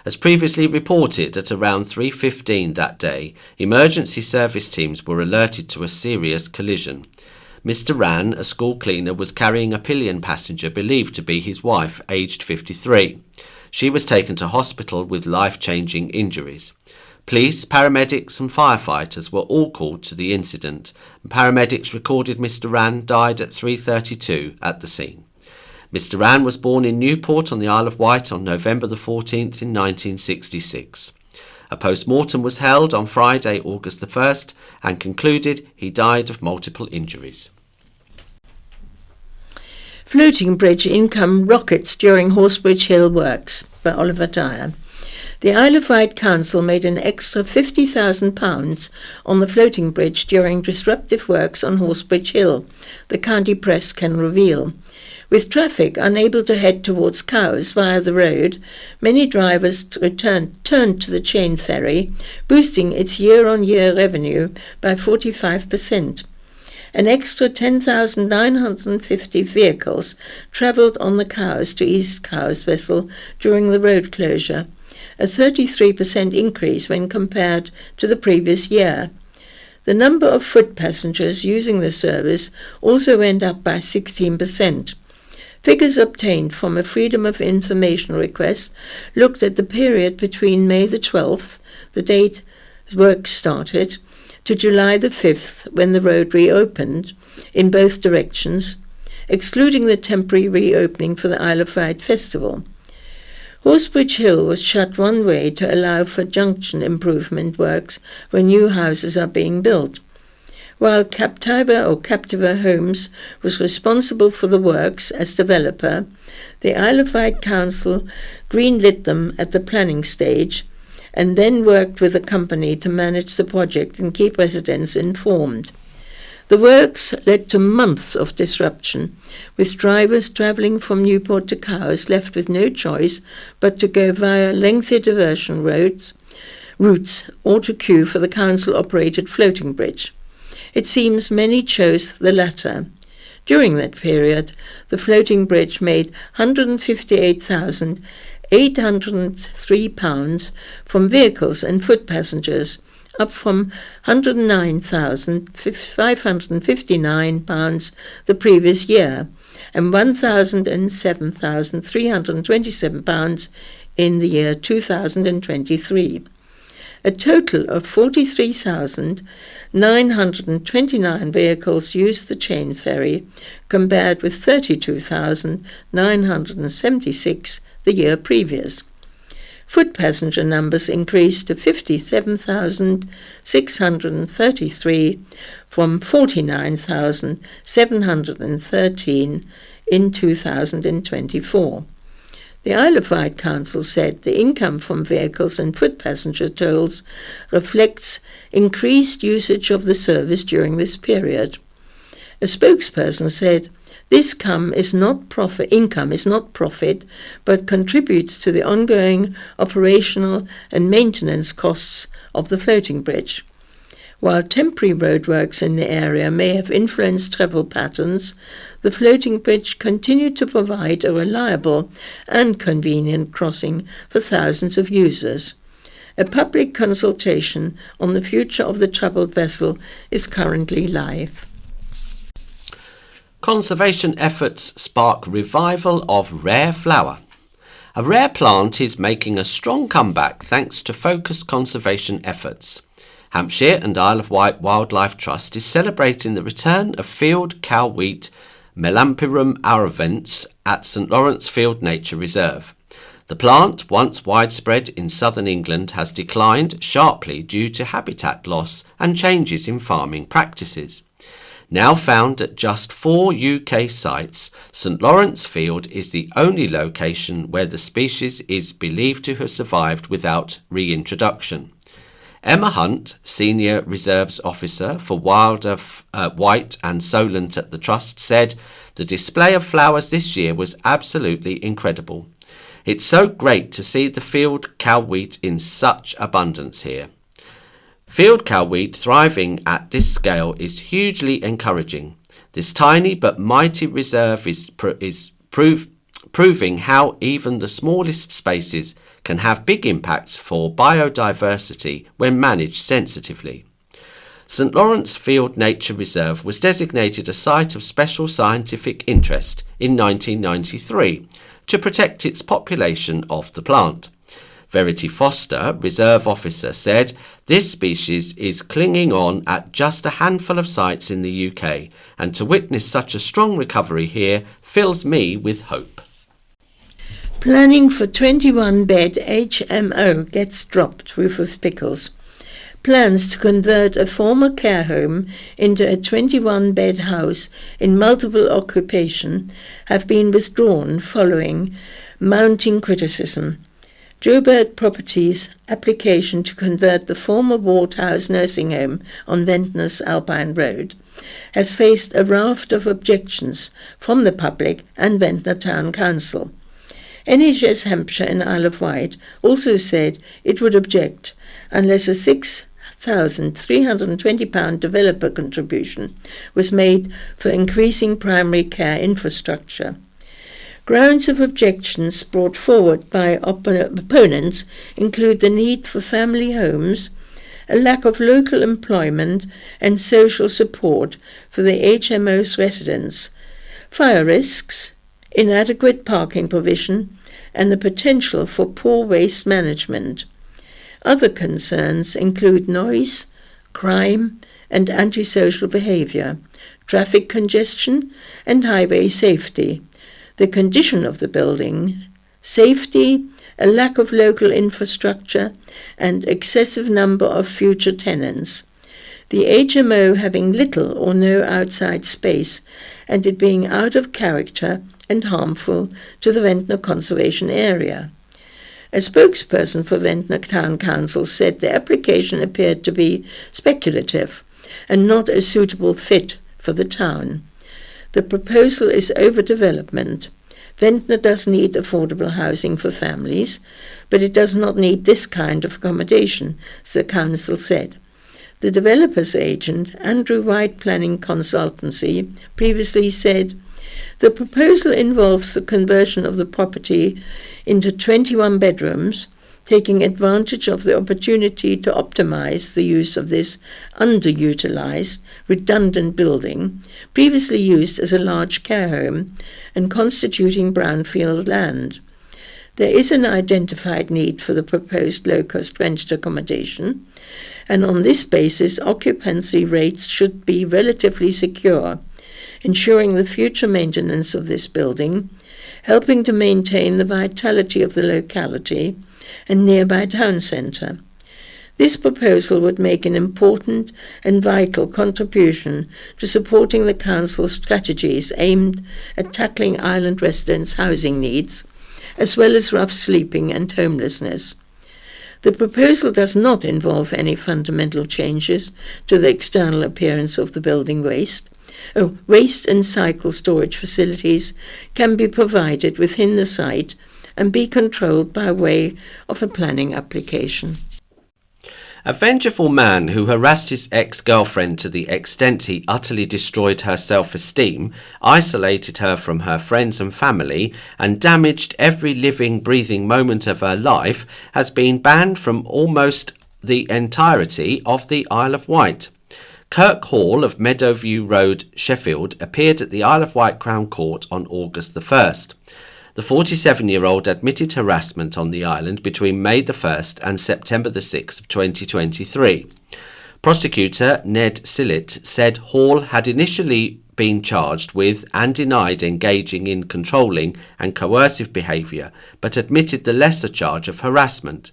As previously reported, at around 3:15 that day, emergency service teams were alerted to a serious collision. Mr. Rann, a school cleaner, was carrying a pillion passenger believed to be his wife, aged 53. She was taken to hospital with life-changing injuries. Police, paramedics and firefighters were all called to the incident, and paramedics recorded Mr. Rann died at 3:32 at the scene. Mr. Rann was born in Newport on the Isle of Wight on November the 14th in 1966. A post-mortem was held on Friday, August the 1st, and concluded he died of multiple injuries. Floating bridge income rockets during Horsebridge Hill works, by Oliver Dyer. The Isle of Wight Council made an extra £50,000 on the floating bridge during disruptive works on Horsebridge Hill, the county press can reveal. With traffic unable to head towards Cowes via the road, many drivers turned to the chain ferry, boosting its year-on-year revenue by 45%. An extra 10,950 vehicles travelled on the Cowes to East Cowes vessel during the road closure, a 33% increase when compared to the previous year. The number of foot passengers using the service also went up by 16%. Figures obtained from a Freedom of Information request looked at the period between May the 12th, the date work started, to July the 5th, when the road reopened, in both directions, excluding the temporary reopening for the Isle of Wight Festival. Horsebridge Hill was shut one way to allow for junction improvement works when new houses are being built. While Captiva Homes was responsible for the works as developer, the Isle of Wight Council greenlit them at the planning stage and then worked with a company to manage the project and keep residents informed. The works led to months of disruption, with drivers travelling from Newport to Cowes left with no choice but to go via lengthy diversion routes or to queue for the council-operated floating bridge. It seems many chose the latter. During that period, the floating bridge made £158,803 from vehicles and foot passengers, up from £109,559 the previous year, and £1,007,327 in the year 2023. A total of 43,929 vehicles used the chain ferry, compared with 32,976 the year previous. Foot passenger numbers increased to 57,633 from 49,713 in 2024. The Isle of Wight Council said the income from vehicles and foot passenger tolls reflects increased usage of the service during this period. A spokesperson said, "This income is not profit, but contributes to the ongoing operational and maintenance costs of the floating bridge." While temporary roadworks in the area may have influenced travel patterns, the floating bridge continued to provide a reliable and convenient crossing for thousands of users. A public consultation on the future of the troubled vessel is currently live. Conservation efforts spark revival of rare flower. A rare plant is making a strong comeback thanks to focused conservation efforts. Hampshire and Isle of Wight Wildlife Trust is celebrating the return of field cow wheat Melampirum aurivens at St Lawrence Field Nature Reserve. The plant, once widespread in southern England, has declined sharply due to habitat loss and changes in farming practices. Now found at just 4 UK sites, St Lawrence Field is the only location where the species is believed to have survived without reintroduction. Emma Hunt, Senior Reserves Officer for Wildlife Wight and Solent at the Trust, said, "The display of flowers this year was absolutely incredible. It's so great to see the field cow wheat in such abundance here." Field cow wheat thriving at this scale is hugely encouraging. This tiny but mighty reserve is proving how even the smallest spaces can have big impacts for biodiversity when managed sensitively. St Lawrence Field Nature Reserve was designated a site of special scientific interest in 1993 to protect its population of the plant. Verity Foster, Reserve Officer, said, "This species is clinging on at just a handful of sites in the UK, and to witness such a strong recovery here fills me with hope." Planning for 21-bed HMO gets dropped, Rufus Pickles. Plans to convert a former care home into a 21-bed house in multiple occupation have been withdrawn following mounting criticism. Joubert Properties' application to convert the former Ward House nursing home on Ventnor's Alpine Road has faced a raft of objections from the public and Ventnor Town Council. NHS Hampshire and Isle of Wight also said it would object unless a £6,320 developer contribution was made for increasing primary care infrastructure. Grounds of objections brought forward by opponents include the need for family homes, a lack of local employment and social support for the HMO's residents, fire risks, inadequate parking provision, and the potential for poor waste management. Other concerns include noise, crime, and antisocial behaviour, traffic congestion, and highway safety, the condition of the building, safety, a lack of local infrastructure, and excessive number of future tenants. The HMO having little or no outside space and it being out of character and harmful to the Ventnor Conservation Area. A spokesperson for Ventnor Town Council said the application appeared to be speculative and not a suitable fit for the town. The proposal is overdevelopment. Ventnor does need affordable housing for families, but it does not need this kind of accommodation, the council said. The developer's agent, Andrew Wight Planning Consultancy, previously said, "The proposal involves the conversion of the property into 21 bedrooms, taking advantage of the opportunity to optimize the use of this underutilized, redundant building, previously used as a large care home and constituting brownfield land. There is an identified need for the proposed low-cost rented accommodation, and on this basis occupancy rates should be relatively secure, ensuring the future maintenance of this building, helping to maintain the vitality of the locality and nearby town centre. This proposal would make an important and vital contribution to supporting the Council's strategies aimed at tackling island residents' housing needs, as well as rough sleeping and homelessness. The proposal does not involve any fundamental changes to the external appearance of the building waste. Waste and cycle storage facilities can be provided within the site and be controlled by way of a planning application." A vengeful man who harassed his ex-girlfriend to the extent he utterly destroyed her self-esteem, isolated her from her friends and family, and damaged every living, breathing moment of her life, has been banned from almost the entirety of the Isle of Wight. Kirk Hall of Meadowview Road, Sheffield, appeared at the Isle of Wight Crown Court on August the 1st. The 47-year-old admitted harassment on the island between May the 1st and September the 6th of 2023. Prosecutor Ned Sillett said Hall had initially been charged with and denied engaging in controlling and coercive behaviour, but admitted the lesser charge of harassment.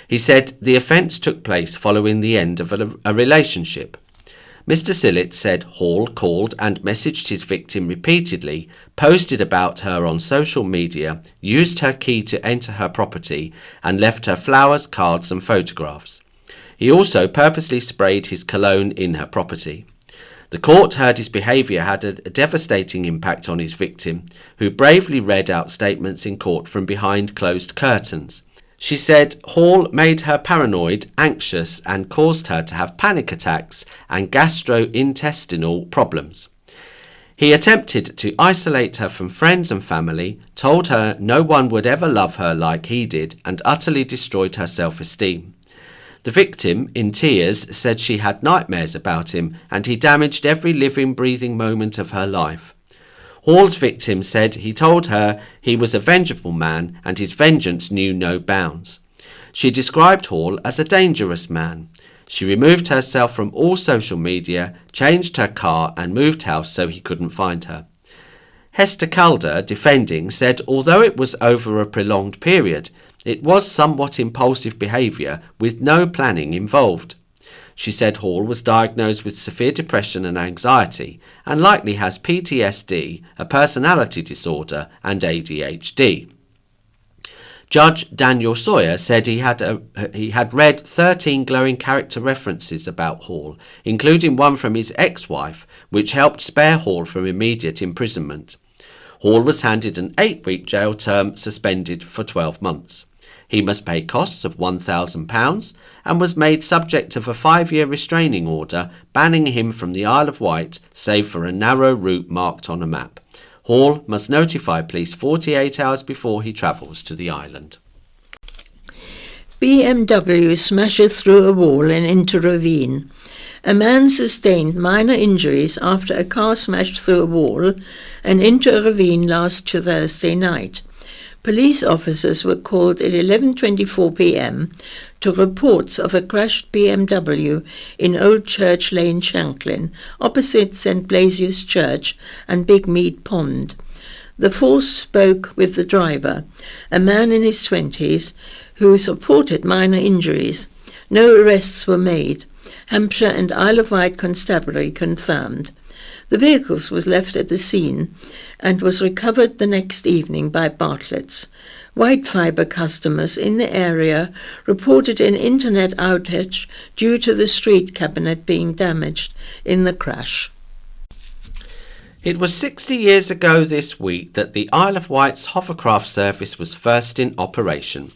He said the offence took place following the end of a relationship. Mr. Sillett said Hall called and messaged his victim repeatedly, posted about her on social media, used her key to enter her property, and left her flowers, cards and photographs. He also purposely sprayed his cologne in her property. The court heard his behaviour had a devastating impact on his victim, who bravely read out statements in court from behind closed curtains. She said Hall made her paranoid, anxious and caused her to have panic attacks and gastrointestinal problems. He attempted to isolate her from friends and family, told her no one would ever love her like he did, and utterly destroyed her self-esteem. The victim, in tears, said she had nightmares about him and he damaged every living, breathing moment of her life. Hall's victim said he told her he was a vengeful man and his vengeance knew no bounds. She described Hall as a dangerous man. She removed herself from all social media, changed her car and moved house so he couldn't find her. Hester Calder, defending, said although it was over a prolonged period, it was somewhat impulsive behaviour with no planning involved. She said Hall was diagnosed with severe depression and anxiety and likely has PTSD, a personality disorder and ADHD. Judge Daniel Sawyer said he had read 13 glowing character references about Hall, including one from his ex-wife, which helped spare Hall from immediate imprisonment. Hall was handed an 8-week jail term suspended for 12 months. He must pay costs of £1,000 and was made subject of a 5-year restraining order banning him from the Isle of Wight save for a narrow route marked on a map. Hall must notify police 48 hours before he travels to the island. BMW smashes through a wall and into a ravine. A man sustained minor injuries after a car smashed through a wall and into a ravine last Thursday night. Police officers were called at 11:24 p.m. to reports of a crashed BMW in Old Church Lane, Shanklin, opposite St. Blasius Church and Big Mead Pond. The force spoke with the driver, a man in his 20s, who reported minor injuries. No arrests were made. Hampshire and Isle of Wight Constabulary confirmed. The vehicle was left at the scene and was recovered the next evening by Bartlett's. White fibre customers in the area reported an internet outage due to the street cabinet being damaged in the crash. It was 60 years ago this week that the Isle of Wight's hovercraft service was first in operation.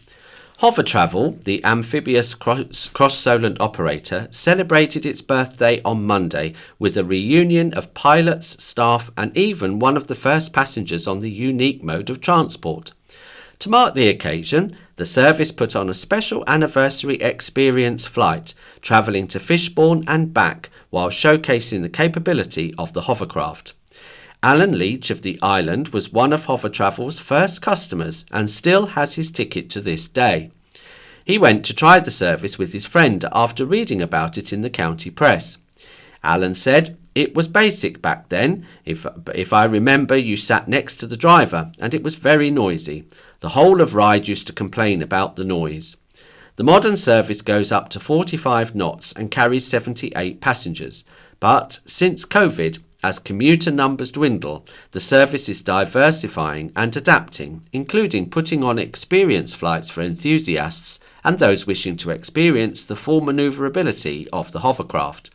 Hover Travel, the amphibious cross-Solent operator, celebrated its birthday on Monday with a reunion of pilots, staff and even one of the first passengers on the unique mode of transport. To mark the occasion, the service put on a special anniversary experience flight, travelling to Fishbourne and back while showcasing the capability of the hovercraft. Alan Leach of the island was one of Hover Travel's first customers and still has his ticket to this day. He went to try the service with his friend after reading about it in the county press. Alan said, "It was basic back then. If I remember, you sat next to the driver and it was very noisy. The whole of Ryde used to complain about the noise." The modern service goes up to 45 knots and carries 78 passengers. But since COVID, as commuter numbers dwindle, the service is diversifying and adapting, including putting on experience flights for enthusiasts and those wishing to experience the full manoeuvrability of the hovercraft.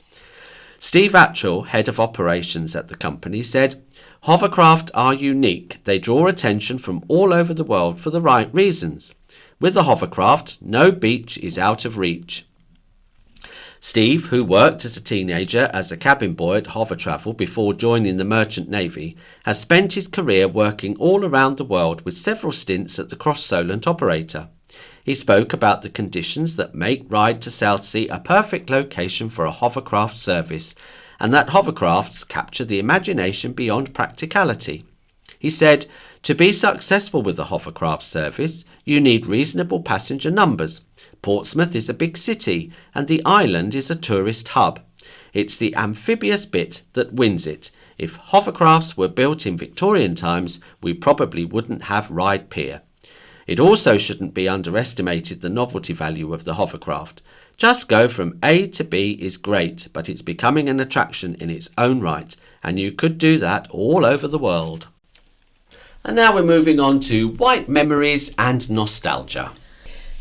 Steve Atchell, head of operations at the company, said, "Hovercraft are unique. They draw attention from all over the world for the right reasons. With the hovercraft, no beach is out of reach." Steve, who worked as a teenager as a cabin boy at Hover Travel before joining the Merchant Navy, has spent his career working all around the world with several stints at the cross-Solent operator. He spoke about the conditions that make Ryde to Southsea a perfect location for a hovercraft service, and that hovercrafts capture the imagination beyond practicality. He said, "To be successful with the hovercraft service, you need reasonable passenger numbers. Portsmouth is a big city, and the island is a tourist hub. It's the amphibious bit that wins it. If hovercrafts were built in Victorian times, we probably wouldn't have Ryde Pier." It also shouldn't be underestimated the novelty value of the hovercraft. Just go from A to B is great, but it's becoming an attraction in its own right, and you could do that all over the world. And now we're moving on to Wight memories and nostalgia.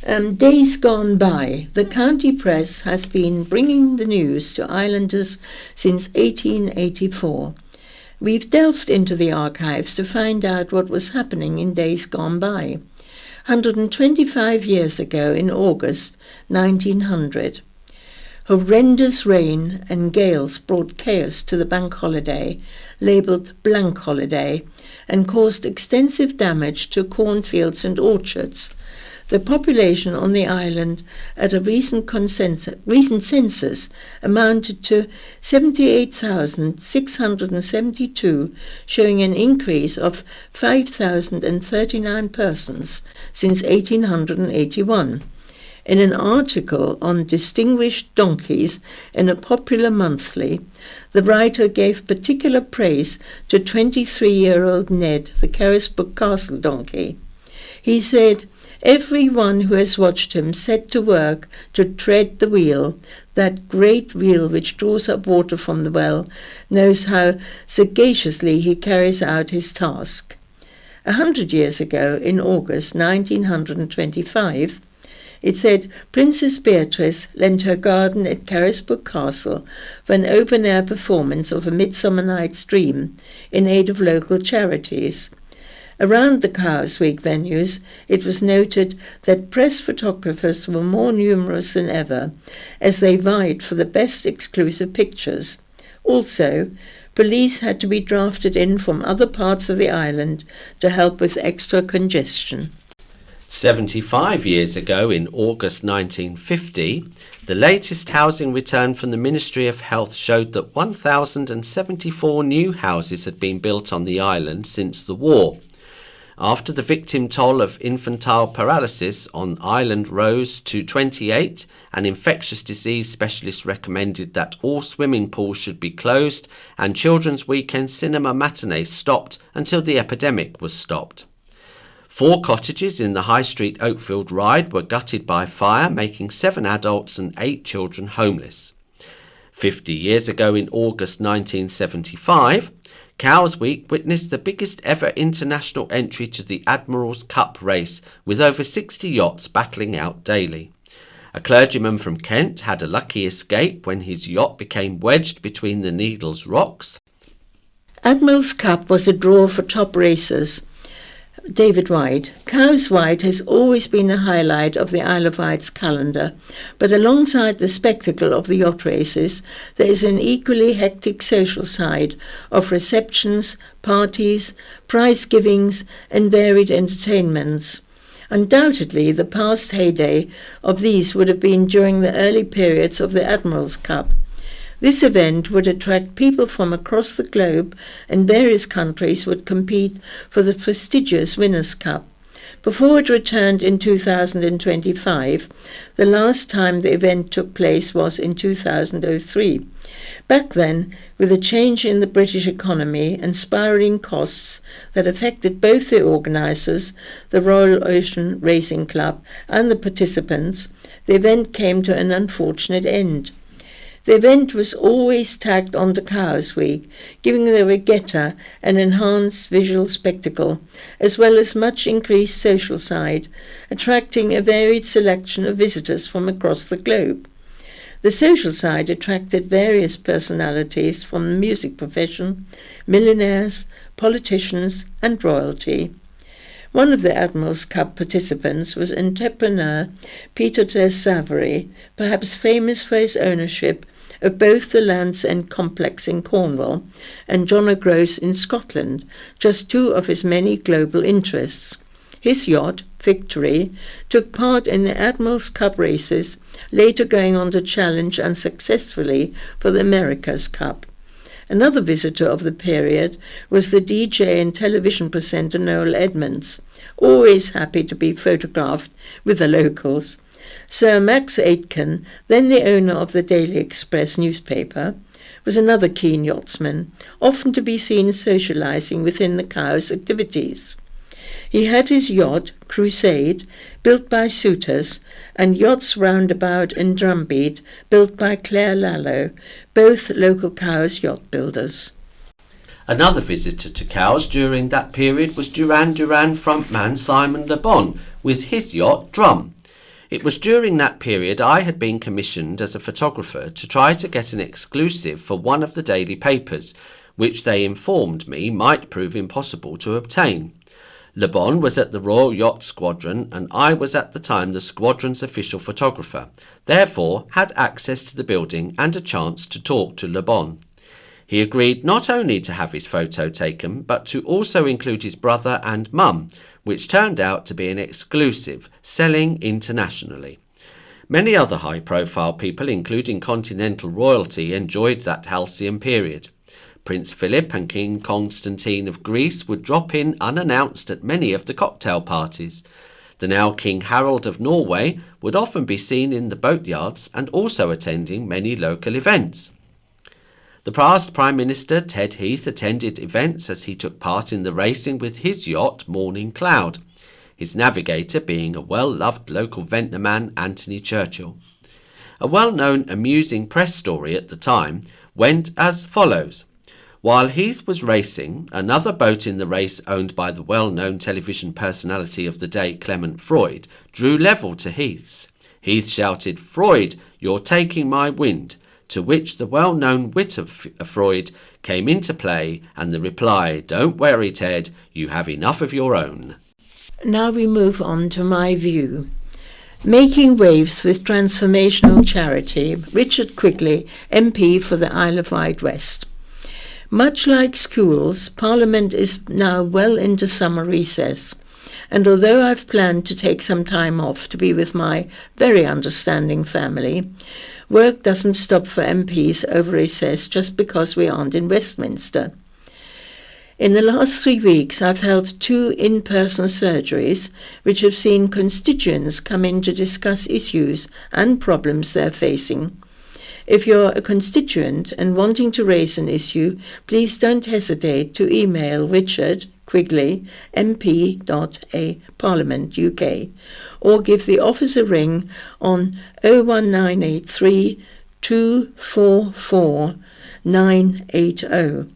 Days gone by, the county press has been bringing the news to islanders since 1884. We've delved into the archives to find out what was happening in days gone by. 125 years ago in August 1900. Horrendous rain and gales brought chaos to the bank holiday, labelled Blank Holiday, and caused extensive damage to cornfields and orchards. The population on the island at a recent census amounted to 78,672, showing an increase of 5,039 persons since 1881. In an article on distinguished donkeys in a popular monthly, the writer gave particular praise to 23-year-old Ned, the Carisbrooke Castle donkey. He said, "Every one who has watched him set to work to tread the wheel, that great wheel which draws up water from the well, knows how sagaciously he carries out his task." 100 years ago, in August 1925, it said Princess Beatrice lent her garden at Carisbrooke Castle for an open-air performance of A Midsummer Night's Dream in aid of local charities. Around the Cowes Week venues, it was noted that press photographers were more numerous than ever, as they vied for the best exclusive pictures. Also, police had to be drafted in from other parts of the island to help with extra congestion. 75 years ago, in August 1950, the latest housing return from the Ministry of Health showed that 1,074 new houses had been built on the island since the war. After the victim toll of infantile paralysis on island rose to 28, an infectious disease specialist recommended that all swimming pools should be closed and children's weekend cinema matinees stopped until the epidemic was stopped. 4 cottages in the High Street Oakfield Ryde were gutted by fire, making 7 adults and 8 children homeless. 50 years ago, in August 1975, Cowes Week witnessed the biggest ever international entry to the Admiral's Cup race, with over 60 yachts battling out daily. A clergyman from Kent had a lucky escape when his yacht became wedged between the Needles rocks. Admiral's Cup was a draw for top racers. David Wight. Cowes Wight has always been a highlight of the Isle of Wight's calendar, but alongside the spectacle of the yacht races, there is an equally hectic social side of receptions, parties, prize givings, and varied entertainments. Undoubtedly, the past heyday of these would have been during the early periods of the Admiral's Cup. This event would attract people from across the globe, and various countries would compete for the prestigious Winners' Cup. Before it returned in 2025, the last time the event took place was in 2003. Back then, with a change in the British economy and spiralling costs that affected both the organisers, the Royal Ocean Racing Club, and the participants, the event came to an unfortunate end. The event was always tagged on to Cowes Week, giving the regatta an enhanced visual spectacle, as well as much increased social side, attracting a varied selection of visitors from across the globe. The social side attracted various personalities from the music profession, millionaires, politicians, and royalty. One of the Admiral's Cup participants was entrepreneur Peter de Savary, perhaps famous for his ownership of both the Land's End complex in Cornwall and John O'Groats in Scotland, just 2 of his many global interests. His yacht, Victory, took part in the Admiral's Cup races, later going on to challenge unsuccessfully for the America's Cup. Another visitor of the period was the DJ and television presenter Noel Edmonds, always happy to be photographed with the locals. Sir Max Aitken, then the owner of the Daily Express newspaper, was another keen yachtsman, often to be seen socialising within the Cowes activities. He had his yacht, Crusade, built by Suitors, and yachts Roundabout and Drumbeat, built by Claire Lallo, both local Cowes yacht builders. Another visitor to Cowes during that period was Duran Duran frontman Simon Le Bon with his yacht Drum. It was during that period I had been commissioned as a photographer to try to get an exclusive for one of the daily papers, which they informed me might prove impossible to obtain. Le Bon was at the Royal Yacht Squadron and I was at the time the squadron's official photographer, therefore had access to the building and a chance to talk to Le Bon. He agreed not only to have his photo taken, but to also include his brother and mum, which turned out to be an exclusive, selling internationally. Many other high-profile people, including continental royalty, enjoyed that halcyon period. Prince Philip and King Constantine of Greece would drop in unannounced at many of the cocktail parties. The now King Harold of Norway would often be seen in the boatyards and also attending many local events. The past Prime Minister Ted Heath attended events as he took part in the racing with his yacht Morning Cloud, his navigator being a well-loved local vintner man Anthony Churchill. A well-known amusing press story at the time went as follows. While Heath was racing, another boat in the race owned by the well-known television personality of the day Clement Freud drew level to Heath's. Heath shouted, "Freud, you're taking my wind," to which the well-known wit of Freud came into play and the reply, "Don't worry, Ted, you have enough of your own." Now we move on to my view. Making waves with transformational charity, Richard Quigley, MP for the Isle of Wight West. Much like schools, Parliament is now well into summer recess, and although I've planned to take some time off to be with my very understanding family, work doesn't stop for MPs over recess just because we aren't in Westminster. In the last 3 weeks, I've held 2 in-person surgeries which have seen constituents come in to discuss issues and problems they're facing. If you're a constituent and wanting to raise an issue, please don't hesitate to email Richard Quigley, mp.parliament.uk, or give the office a ring on 01983 244 980.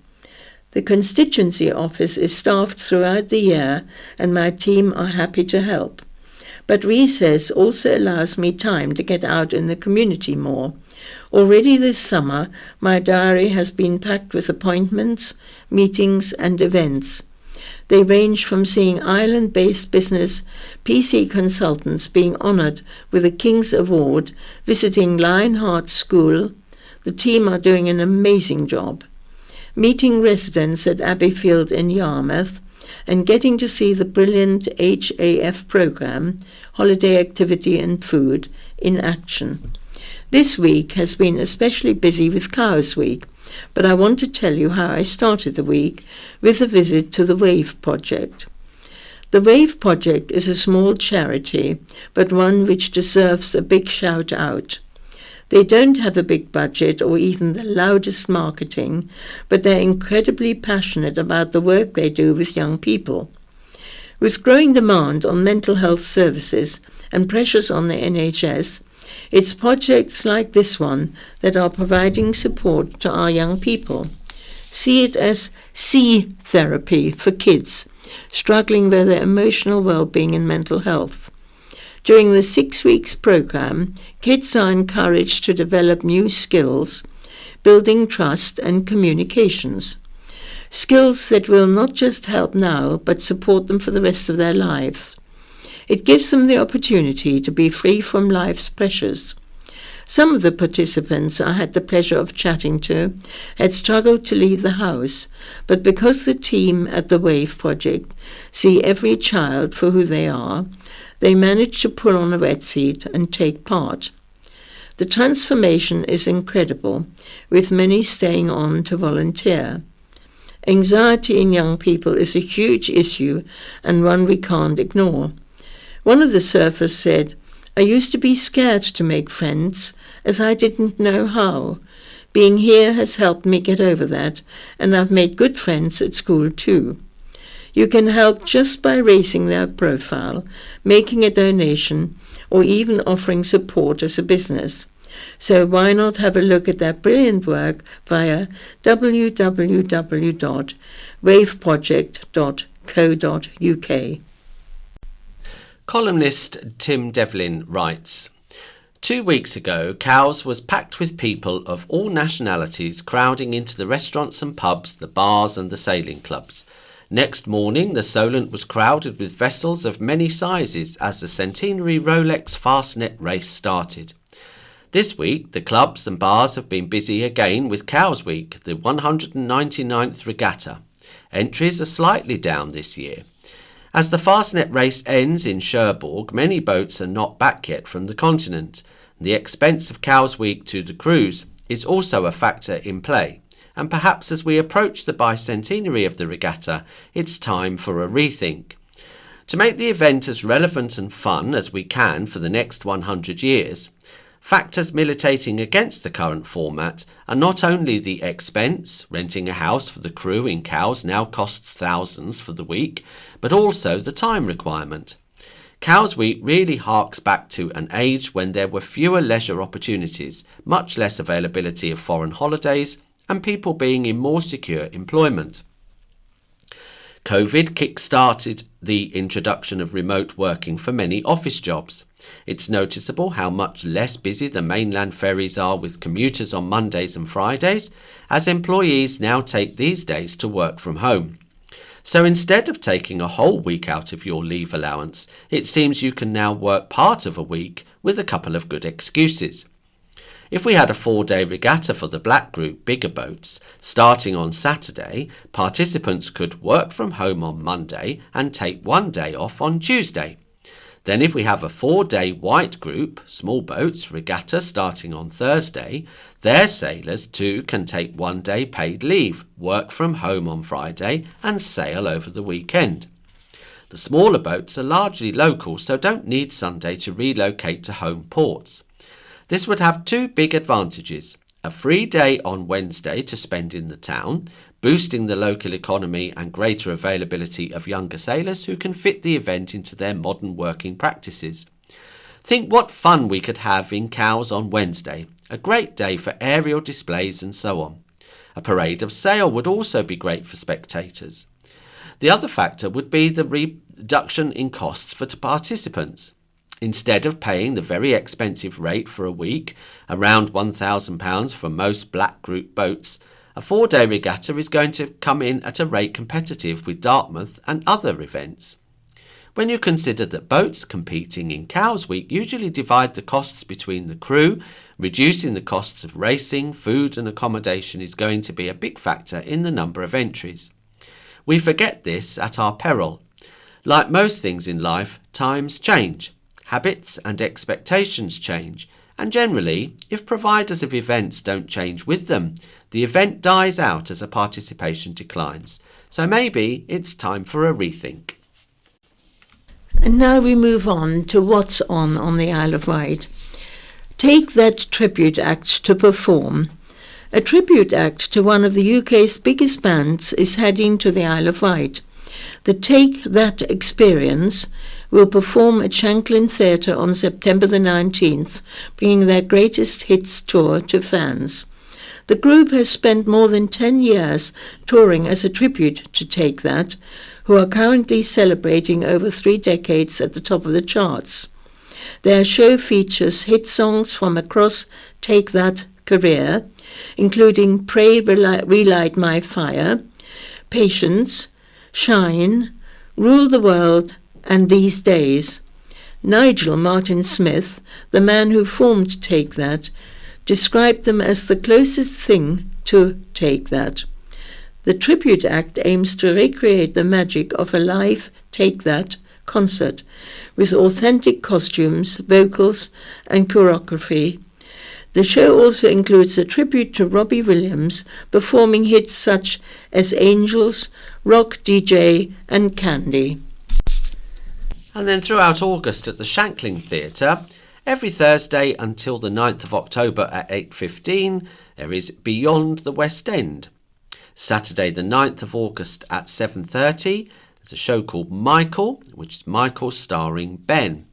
The constituency office is staffed throughout the year and my team are happy to help. But recess also allows me time to get out in the community more. Already this summer, my diary has been packed with appointments, meetings and events. They range from seeing island-based business PC consultants being honoured with a King's Award, visiting Lionheart School. The team are doing an amazing job. Meeting residents at Abbeyfield in Yarmouth and getting to see the brilliant HAF programme, Holiday Activity and Food, in action. This week has been especially busy with Cowes Week, but I want to tell you how I started the week with a visit to the WAVE project. The WAVE project is a small charity, but one which deserves a big shout out. They don't have a big budget or even the loudest marketing, but they're incredibly passionate about the work they do with young people. With growing demand on mental health services and pressures on the NHS, it's projects like this one that are providing support to our young people. See it as C therapy for kids struggling with their emotional well-being and mental health. During the 6 weeks program, kids are encouraged to develop new skills, building trust and communications. Skills that will not just help now, but support them for the rest of their lives. It gives them the opportunity to be free from life's pressures. Some of the participants I had the pleasure of chatting to had struggled to leave the house, but because the team at the WAVE project see every child for who they are, they managed to pull on a wetsuit and take part. The transformation is incredible, with many staying on to volunteer. Anxiety in young people is a huge issue and one we can't ignore. One of the surfers said, "I used to be scared to make friends, as I didn't know how. Being here has helped me get over that, and I've made good friends at school too." You can help just by raising their profile, making a donation, or even offering support as a business. So why not have a look at their brilliant work via www.waveproject.co.uk. Columnist Tim Devlin writes, 2 weeks ago, Cowes was packed with people of all nationalities crowding into the restaurants and pubs, the bars and the sailing clubs. Next morning, the Solent was crowded with vessels of many sizes as the centenary Rolex Fastnet race started. This week, the clubs and bars have been busy again with Cowes Week, the 199th regatta. Entries are slightly down this year. As the Fastnet race ends in Cherbourg, many boats are not back yet from the continent. The expense of Cowes Week to the crews is also a factor in play. And perhaps as we approach the bicentenary of the regatta, it's time for a rethink. To make the event as relevant and fun as we can for the next 100 years, factors militating against the current format are not only the expense, renting a house for the crew in Cowes now costs thousands for the week, but also the time requirement. Cowes Week really harks back to an age when there were fewer leisure opportunities, much less availability of foreign holidays, and people being in more secure employment. COVID kick-started the introduction of remote working for many office jobs. It's noticeable how much less busy the mainland ferries are with commuters on Mondays and Fridays, as employees now take these days to work from home. So instead of taking a whole week out of your leave allowance, it seems you can now work part of a week with a couple of good excuses. If we had a 4-day regatta for the Black Group bigger boats, starting on Saturday, participants could work from home on Monday and take 1 day off on Tuesday. Then if we have a 4-day Wight Group, small boats, regatta starting on Thursday, their sailors too can take 1 day paid leave, work from home on Friday and sail over the weekend. The smaller boats are largely local, so don't need Sunday to relocate to home ports. This would have 2 big advantages: a free day on Wednesday to spend in the town, boosting the local economy and greater availability of younger sailors who can fit the event into their modern working practices. Think what fun we could have in Cowes on Wednesday, a great day for aerial displays and so on. A parade of sail would also be great for spectators. The other factor would be the reduction in costs for participants. Instead of paying the very expensive rate for a week, around £1,000 for most Black Group boats, a 4-day regatta is going to come in at a rate competitive with Dartmouth and other events. When you consider that boats competing in Cowes Week usually divide the costs between the crew, reducing the costs of racing, food and accommodation is going to be a big factor in the number of entries. We forget this at our peril. Like most things in life, times change. Habits and expectations change, and generally, if providers of events don't change with them, the event dies out as a participation declines. So maybe it's time for a rethink. And now we move on to what's on the Isle of Wight. Take That tribute act to perform. A tribute act to one of the UK's biggest bands is heading to the Isle of Wight. The Take That Experience will perform at Shanklin Theatre on September the 19th, bringing their greatest hits tour to fans. The group has spent more than 10 years touring as a tribute to Take That, who are currently celebrating over 3 decades at the top of the charts. Their show features hit songs from across Take That career, including Pray Relight My Fire, Patience, Shine, Rule the World, and These Days. Nigel Martin Smith, the man who formed Take That, described them as the closest thing to Take That. The tribute act aims to recreate the magic of a live Take That concert with authentic costumes, vocals and choreography. The show also includes a tribute to Robbie Williams, performing hits such as Angels, Rock DJ and Candy. And then throughout August at the Shankling Theatre, every Thursday until the 9th of October at 8:15, there is Beyond the West End. Saturday the 9th of August at 7:30, there's a show called Michael, which is Michael starring Ben.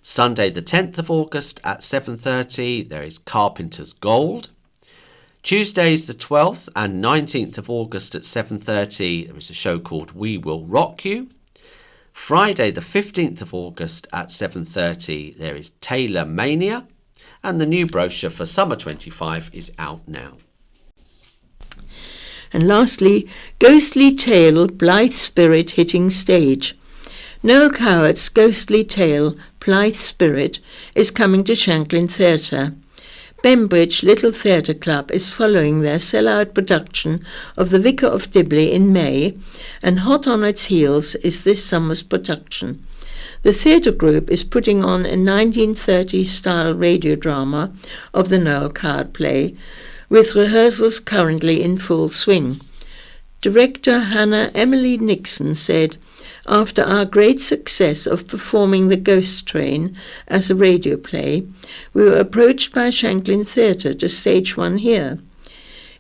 Sunday the 10th of August at 7:30, there is Carpenter's Gold. Tuesdays the 12th and 19th of August at 7:30, there is a show called We Will Rock You. Friday the 15th of August at 7:30, there is Taylor Mania, and the new brochure for Summer 25 is out now. And lastly, Ghostly Tale, Blithe Spirit hitting stage. Noel Cowart's Ghostly Tale, Blithe Spirit is coming to Shanklin Theatre. Bembridge Little Theatre Club is following their sell-out production of The Vicar of Dibley in May, and hot on its heels is this summer's production. The theatre group is putting on a 1930s-style radio drama of the Noel Coward play, with rehearsals currently in full swing. Director Hannah Emily Nixon said, "After our great success of performing The Ghost Train as a radio play, we were approached by Shanklin Theatre to stage one here.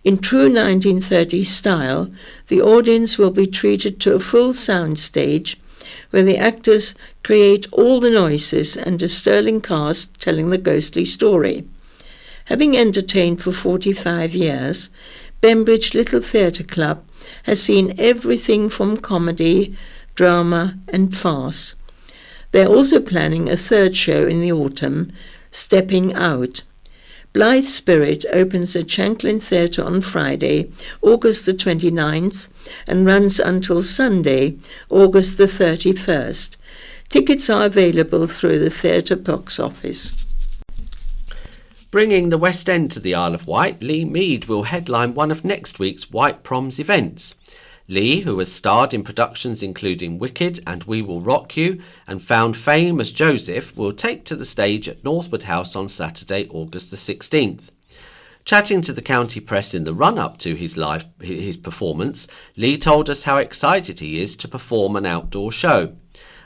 In true 1930s style, the audience will be treated to a full sound stage where the actors create all the noises and a sterling cast telling the ghostly story." Having entertained for 45 years, Bembridge Little Theatre Club has seen everything from comedy, drama and farce. They're also planning a third show in the autumn, Stepping Out. Blithe Spirit opens at Shanklin Theatre on Friday, August the 29th, and runs until Sunday, August the 31st. Tickets are available through the theatre box office. Bringing the West End to the Isle of Wight, Lee Mead will headline one of next week's Wight Proms events. Lee, who has starred in productions including Wicked and We Will Rock You and found fame as Joseph, will take to the stage at Northwood House on Saturday, August the 16th. Chatting to the county press in the run-up to his performance, Lee told us how excited he is to perform an outdoor show.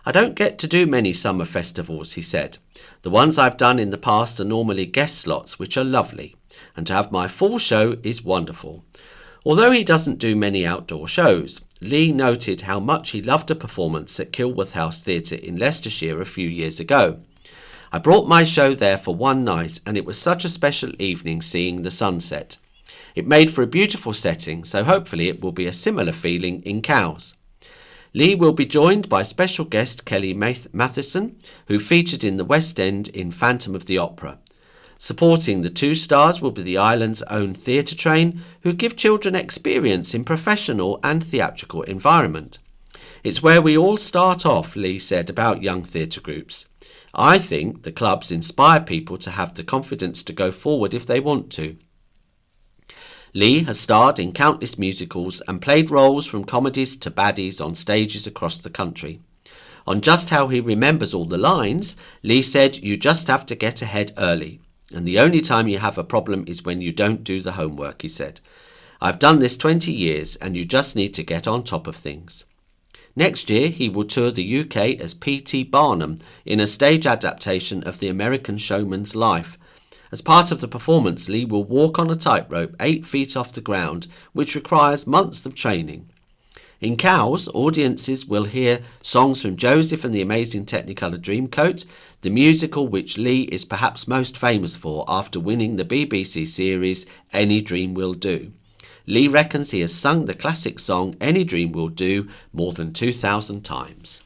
"I don't get to do many summer festivals," he said. "The ones I've done in the past are normally guest slots, which are lovely, and to have my full show is wonderful." Although he doesn't do many outdoor shows, Lee noted how much he loved a performance at Kilworth House Theatre in Leicestershire a few years ago. "I brought my show there for one night, and it was such a special evening seeing the sunset. It made for a beautiful setting, so hopefully it will be a similar feeling in Cowes." Lee will be joined by special guest Kelly Matheson, who featured in the West End in Phantom of the Opera. Supporting the two stars will be the island's own theatre train, who give children experience in professional and theatrical environment. "It's where we all start off," Lee said about young theatre groups. "I think the clubs inspire people to have the confidence to go forward if they want to." Lee has starred in countless musicals and played roles from comedies to baddies on stages across the country. On just how he remembers all the lines, Lee said, "You just have to get ahead early. And the only time you have a problem is when you don't do the homework," he said. "I've done this 20 years and you just need to get on top of things." Next year, he will tour the UK as P.T. Barnum in a stage adaptation of The American Showman's Life. As part of the performance, Lee will walk on a tightrope 8 feet off the ground, which requires months of training. In Cowes, audiences will hear songs from Joseph and the Amazing Technicolor Dreamcoat, the musical which Lee is perhaps most famous for after winning the BBC series Any Dream Will Do. Lee reckons he has sung the classic song Any Dream Will Do more than 2,000 times.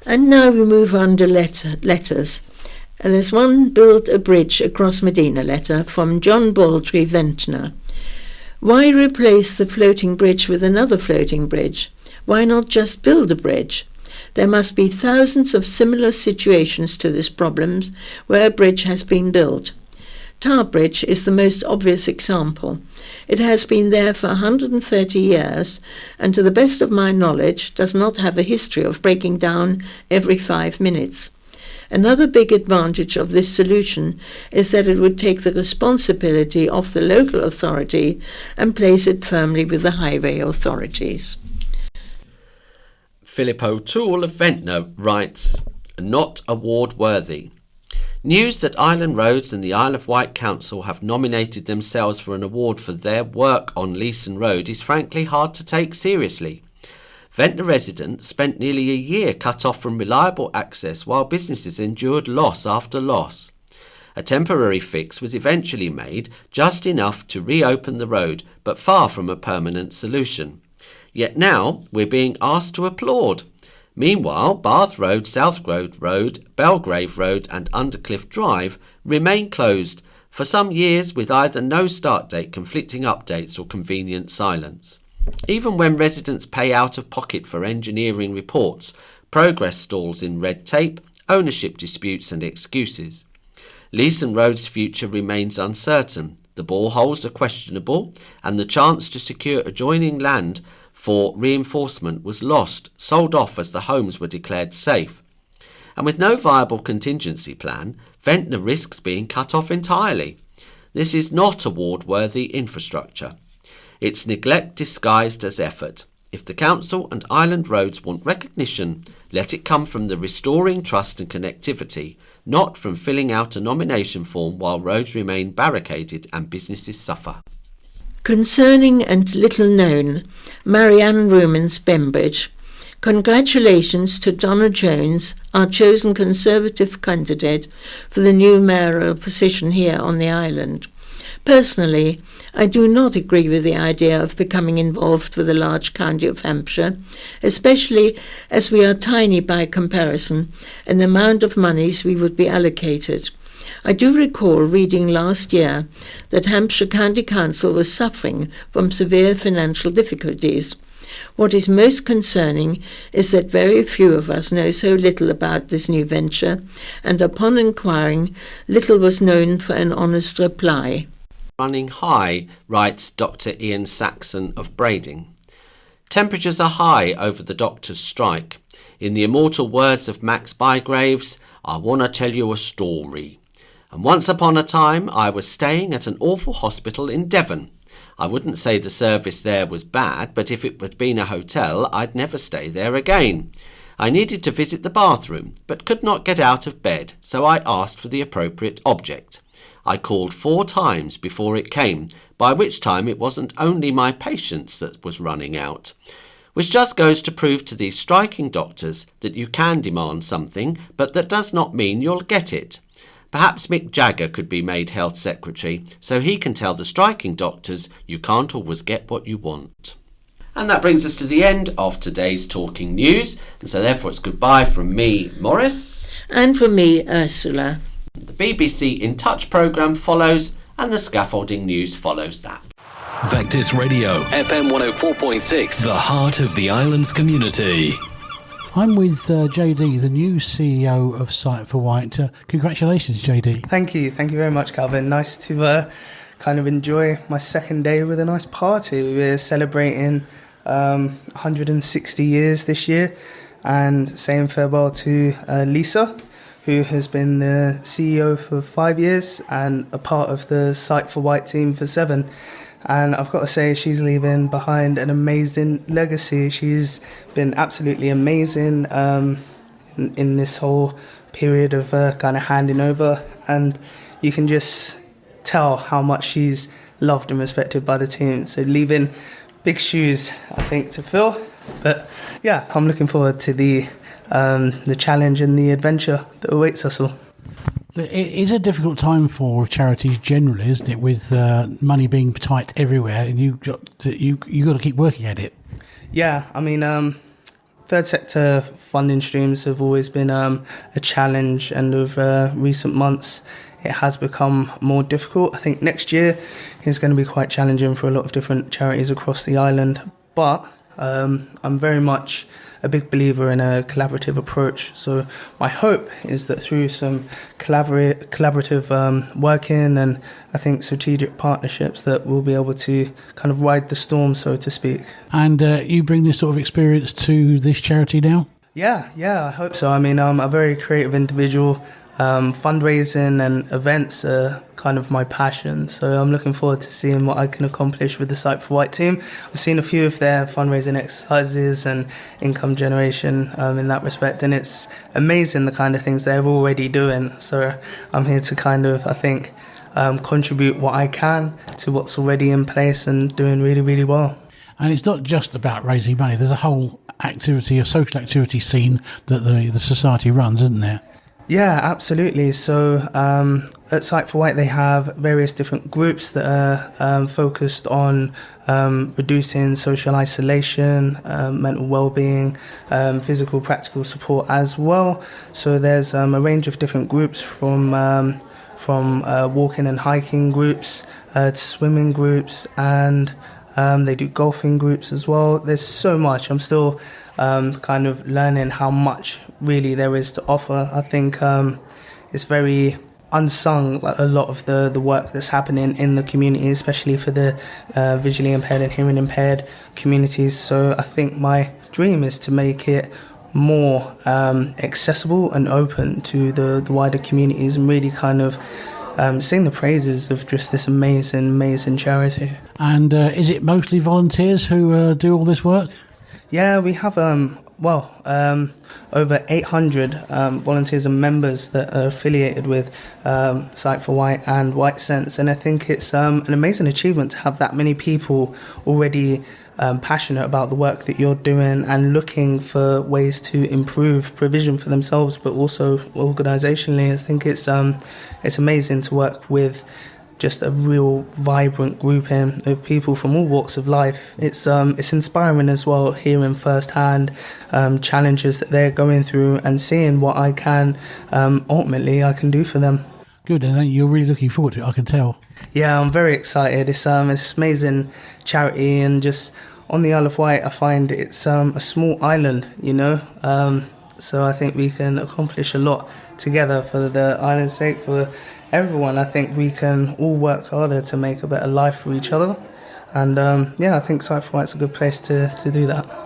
And now we move on to letters. And there's one Build a Bridge Across Medina letter from John Baldry Ventnor. Why replace the floating bridge with another floating bridge? Why not just build a bridge? There must be thousands of similar situations to this problem where a bridge has been built. Tower Bridge is the most obvious example. It has been there for 130 years and, to the best of my knowledge, does not have a history of breaking down every 5 minutes. Another big advantage of this solution is that it would take the responsibility off the local authority and place it firmly with the highway authorities. Philip O'Toole of Ventnor writes, "Not award-worthy. News that Island Roads and the Isle of Wight Council have nominated themselves for an award for their work on Leeson Road is frankly hard to take seriously. Ventnor residents spent nearly a year cut off from reliable access while businesses endured loss after loss. A temporary fix was eventually made, just enough to reopen the road, but far from a permanent solution. Yet now we're being asked to applaud. Meanwhile, Bath Road, Southgrove Road, Belgrave Road and Undercliff Drive remain closed for some years with either no start date, conflicting updates or convenient silence. Even when residents pay out of pocket for engineering reports, progress stalls in red tape, ownership disputes and excuses. Leeson Road's future remains uncertain. The boreholes are questionable and the chance to secure adjoining land for reinforcement was lost, sold off as the homes were declared safe. And with no viable contingency plan, Ventnor risks being cut off entirely. This is not award-worthy infrastructure. It's neglect disguised as effort. If the council and Island Roads want recognition, let it come from the restoring trust and connectivity, not from filling out a nomination form while roads remain barricaded and businesses suffer." Concerning and little known, Marianne Rumans, Bembridge. Congratulations to Donna Jones, our chosen Conservative candidate for the new mayoral position here on the island. Personally, I do not agree with the idea of becoming involved with the large county of Hampshire, especially as we are tiny by comparison in the amount of monies we would be allocated. I do recall reading last year that Hampshire County Council was suffering from severe financial difficulties. What is most concerning is that very few of us know so little about this new venture, and upon inquiring, little was known for an honest reply. Running high, writes Dr. Ian Saxon of Brading. Temperatures are high over the doctor's strike. In the immortal words of Max Bygraves, I want to tell you a story. And once upon a time, I was staying at an awful hospital in Devon. I wouldn't say the service there was bad, but if it had been a hotel, I'd never stay there again. I needed to visit the bathroom, but could not get out of bed, so I asked for the appropriate object. I called 4 times before it came, by which time it wasn't only my patience that was running out. Which just goes to prove to these striking doctors that you can demand something, but that does not mean you'll get it. Perhaps Mick Jagger could be made health secretary, so he can tell the striking doctors you can't always get what you want. And that brings us to the end of today's Talking News, and so therefore it's goodbye from me, Morris. And from me, Ursula. The BBC In Touch programme follows, and the scaffolding news follows that. Vectis Radio, FM 104.6, the heart of the island's community. I'm with JD, the new CEO of Sight for Wight. Congratulations, JD. Thank you very much, Calvin. Nice to kind of enjoy my second day with a nice party. We're celebrating 160 years this year and saying farewell to Lisa, who has been the CEO for 5 years and a part of the Sight for Wight team for 7. And I've got to say, she's leaving behind an amazing legacy. She's been absolutely amazing in this whole period of kind of handing over. And you can just tell how much she's loved and respected by the team. So leaving big shoes, I think, to fill. But yeah, I'm looking forward to the challenge and the adventure that awaits us all. It is a difficult time for charities generally, isn't it, with money being tight everywhere, and you got to keep working at it. Yeah, I mean, third sector funding streams have always been a challenge, and over recent months it has become more difficult. I think next year is going to be quite challenging for a lot of different charities across the island, but I'm very much a big believer in a collaborative approach. So my hope is that through some collaborative working and I think strategic partnerships that we'll be able to kind of ride the storm, so to speak. And you bring this sort of experience to this charity now? Yeah, I hope so. I mean, I'm a very creative individual. Fundraising and events are kind of my passion, so I'm looking forward to seeing what I can accomplish with the Sight for Wight team. I've seen a few of their fundraising exercises and income generation in that respect, and it's amazing the kind of things they're already doing. So I'm here to kind of, I think, contribute what I can to what's already in place and doing really, really well. And it's not just about raising money. There's a whole activity, a social activity scene that the society runs, isn't there? Yeah, absolutely. So at Sight for Wight, they have various different groups that are focused on reducing social isolation, mental well-being, physical, practical support as well. So there's a range of different groups from walking and hiking groups to swimming groups, and they do golfing groups as well. There's so much. I'm still kind of learning how much really there is to offer. I think it's very unsung, like a lot of the work that's happening in the community, especially for the visually impaired and hearing impaired communities. So I think my dream is to make it more accessible and open to the wider communities and really kind of sing the praises of just this amazing charity. And is it mostly volunteers who do all this work? Yeah, we have over 800 volunteers and members that are affiliated with Sight for Wight and Wight Sense, and I think it's an amazing achievement to have that many people already passionate about the work that you're doing and looking for ways to improve provision for themselves, but also organisationally. I think it's amazing to work with just a real vibrant grouping of people from all walks of life. It's inspiring as well, hearing firsthand challenges that they're going through and seeing what I can ultimately I can do for them. Good, and you're really looking forward to it, I can tell. Yeah, I'm very excited. It's an amazing charity, and just on the Isle of Wight, I find it's a small island, you know. So I think we can accomplish a lot together for the island's sake, for everyone. I think we can all work harder to make a better life for each other. And I think Sight for Wight's a good place to do that.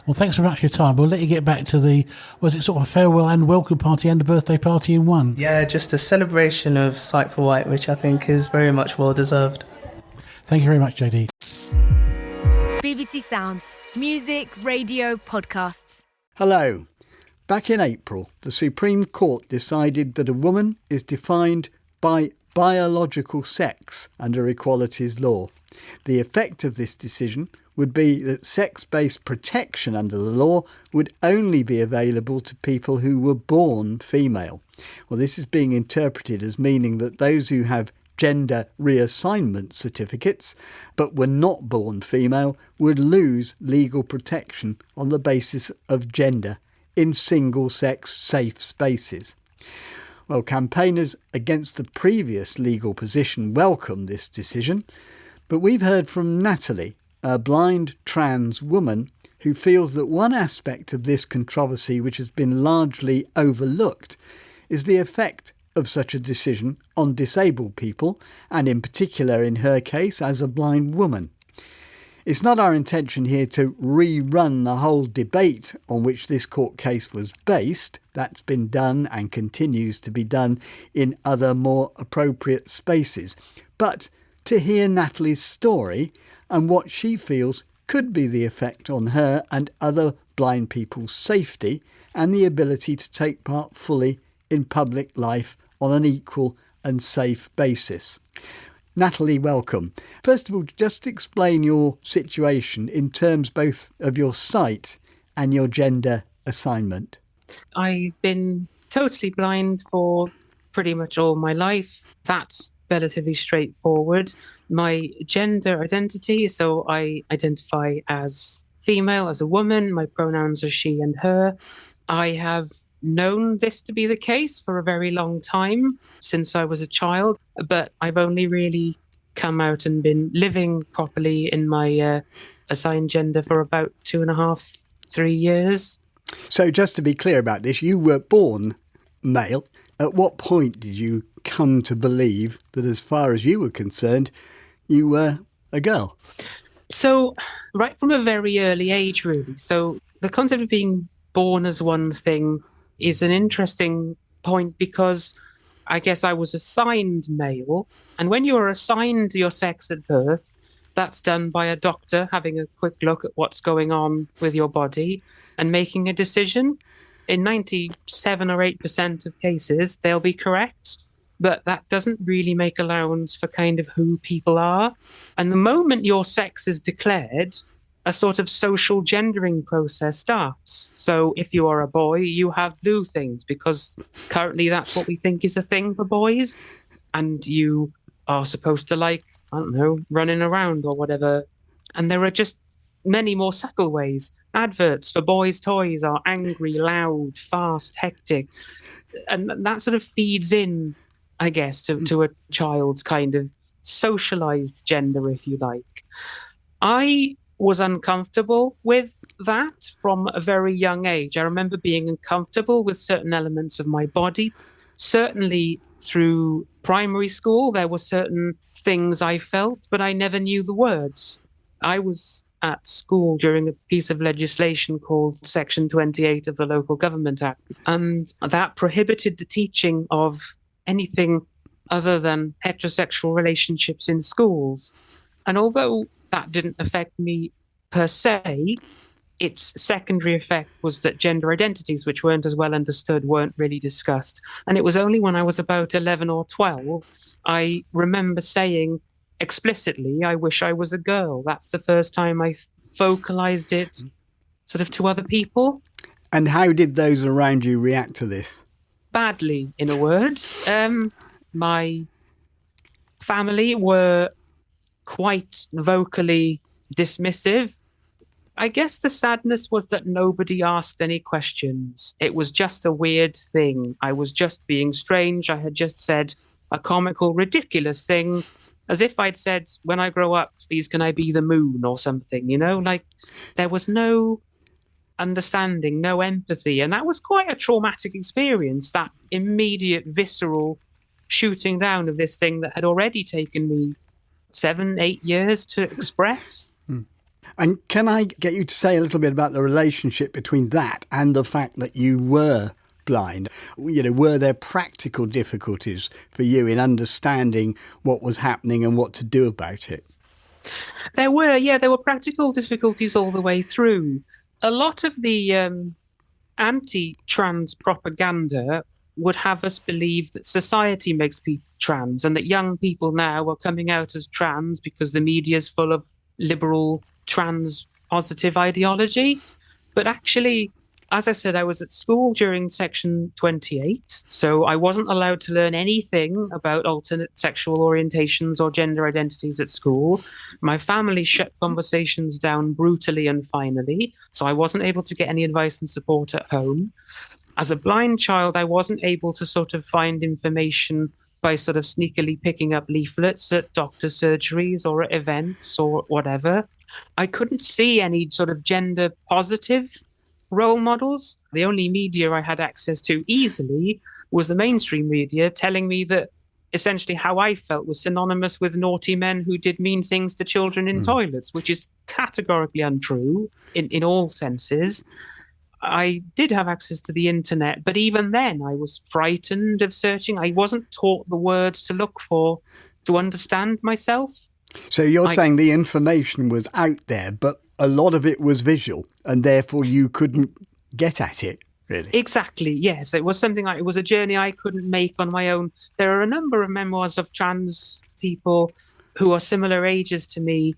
Well, thanks very much for your time. We'll let you get back to was it sort of a farewell and welcome party and a birthday party in one? Yeah, just a celebration of Sight for Wight, which I think is very much well deserved. Thank you very much, JD. BBC Sounds, music, radio, podcasts. Hello. Back in April, the Supreme Court decided that a woman is defined by biological sex under equalities law. The effect of this decision would be that sex-based protection under the law would only be available to people who were born female. Well, this is being interpreted as meaning that those who have gender reassignment certificates but were not born female would lose legal protection on the basis of gender in single-sex safe spaces. Well, campaigners against the previous legal position welcome this decision, but we've heard from Natalie, a blind trans woman who feels that one aspect of this controversy which has been largely overlooked is the effect of such a decision on disabled people, and in particular in her case as a blind woman. It's not our intention here to rerun the whole debate on which this court case was based. That's been done and continues to be done in other more appropriate spaces. But to hear Natalie's story and what she feels could be the effect on her and other blind people's safety and the ability to take part fully in public life on an equal and safe basis. Natalie, welcome. First of all, just explain your situation in terms both of your sight and your gender assignment. I've been totally blind for pretty much all my life. That's relatively straightforward. My gender identity, so I identify as female, as a woman. My pronouns are she and her. I have known this to be the case for a very long time, since I was a child, but I've only really come out and been living properly in my assigned gender for about 2.5, 3 years. So just to be clear about this, you were born male. At what point did you come to believe that, as far as you were concerned, you were a girl? So right from a very early age, really. So the concept of being born as one thing is an interesting point, because I guess I was assigned male. And when you are assigned your sex at birth, that's done by a doctor having a quick look at what's going on with your body and making a decision. In 97 or 8% of cases, they'll be correct, but that doesn't really make allowance for kind of who people are. And the moment your sex is declared, a sort of social gendering process starts. So if you are a boy, you have blue things, because currently that's what we think is a thing for boys. And you are supposed to like, I don't know, running around or whatever. And there are just many more subtle ways. Adverts for boys' toys are angry, loud, fast, hectic. And that sort of feeds in, I guess, to a child's kind of socialized gender, if you like. I was uncomfortable with that from a very young age. I remember being uncomfortable with certain elements of my body. Certainly through primary school, there were certain things I felt, but I never knew the words. I was at school during a piece of legislation called Section 28 of the Local Government Act, and that prohibited the teaching of anything other than heterosexual relationships in schools. And although that didn't affect me per se, its secondary effect was that gender identities, which weren't as well understood, weren't really discussed. And it was only when I was about 11 or 12, I remember saying explicitly, I wish I was a girl. That's the first time I vocalized it sort of to other people. And how did those around you react to this? Badly, in a word. My family were quite vocally dismissive. I guess the sadness was that nobody asked any questions. It was just a weird thing. I was just being strange. I had just said a comical, ridiculous thing, as if I'd said, when I grow up, please can I be the moon or something, you know? Like, there was no understanding, no empathy. And that was quite a traumatic experience, that immediate, visceral shooting down of this thing that had already taken me 7, 8 years to express. And can I get you to say a little bit about the relationship between that and the fact that you were blind? You know, were there practical difficulties for you in understanding what was happening and what to do about it? There were practical difficulties all the way through. A lot of the anti-trans propaganda would have us believe that society makes people trans, and that young people now are coming out as trans because the media is full of liberal trans positive ideology. But actually, as I said, I was at school during Section 28, so I wasn't allowed to learn anything about alternate sexual orientations or gender identities at school. My family shut conversations down brutally and finally, so I wasn't able to get any advice and support at home. As a blind child, I wasn't able to sort of find information by sort of sneakily picking up leaflets at doctor's surgeries or at events or whatever. I couldn't see any sort of gender positive role models. The only media I had access to easily was the mainstream media, telling me that essentially how I felt was synonymous with naughty men who did mean things to children in toilets, which is categorically untrue in all senses. I did have access to the internet, but even then I was frightened of searching. I wasn't taught the words to look for to understand myself. So you're saying the information was out there, but a lot of it was visual, and therefore you couldn't get at it, really? Exactly, yes. It was it was a journey I couldn't make on my own. There are a number of memoirs of trans people who are similar ages to me,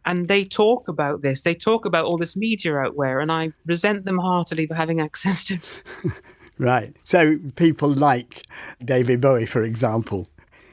and they talk about this. They talk about all this media out there, and I resent them heartily for having access to it. Right. So people like David Bowie, for example,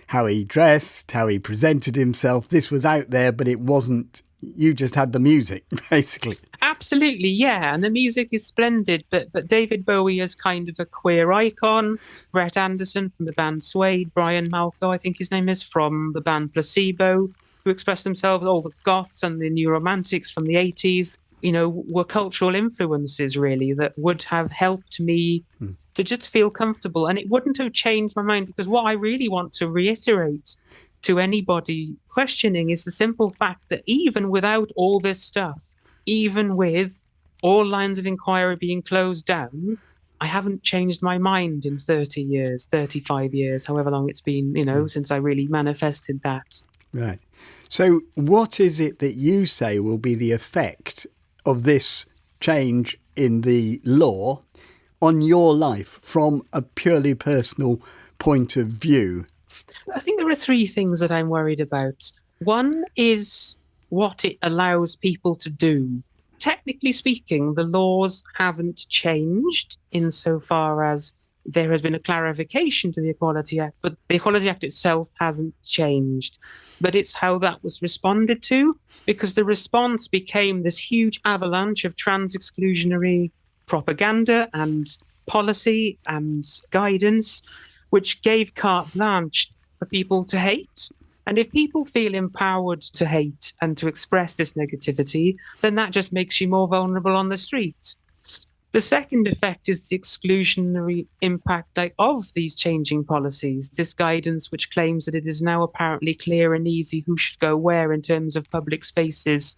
how he dressed, how he presented himself, this was out there, but it wasn't, you just had the music, basically. Absolutely, yeah. And the music is splendid, but David Bowie is kind of a queer icon. Brett Anderson from the band Suede, Brian Malco, I think his name is, from the band Placebo, who express themselves, all the goths and the new romantics from the 80s, were cultural influences really that would have helped me to just feel comfortable. And it wouldn't have changed my mind, because what I really want to reiterate to anybody questioning is the simple fact that even without all this stuff, even with all lines of inquiry being closed down, I haven't changed my mind in 30 years, 35 years, however long it's been, since I really manifested that. Right. So what is it that you say will be the effect of this change in the law on your life from a purely personal point of view? I think there are three things that I'm worried about. One is what it allows people to do. Technically speaking, the laws haven't changed insofar as there has been a clarification to the Equality Act, but the Equality Act itself hasn't changed. But it's how that was responded to, because the response became this huge avalanche of trans-exclusionary propaganda and policy and guidance, which gave carte blanche for people to hate. And if people feel empowered to hate and to express this negativity, then that just makes you more vulnerable on the street. The second effect is the exclusionary impact of these changing policies, this guidance which claims that it is now apparently clear and easy who should go where in terms of public spaces.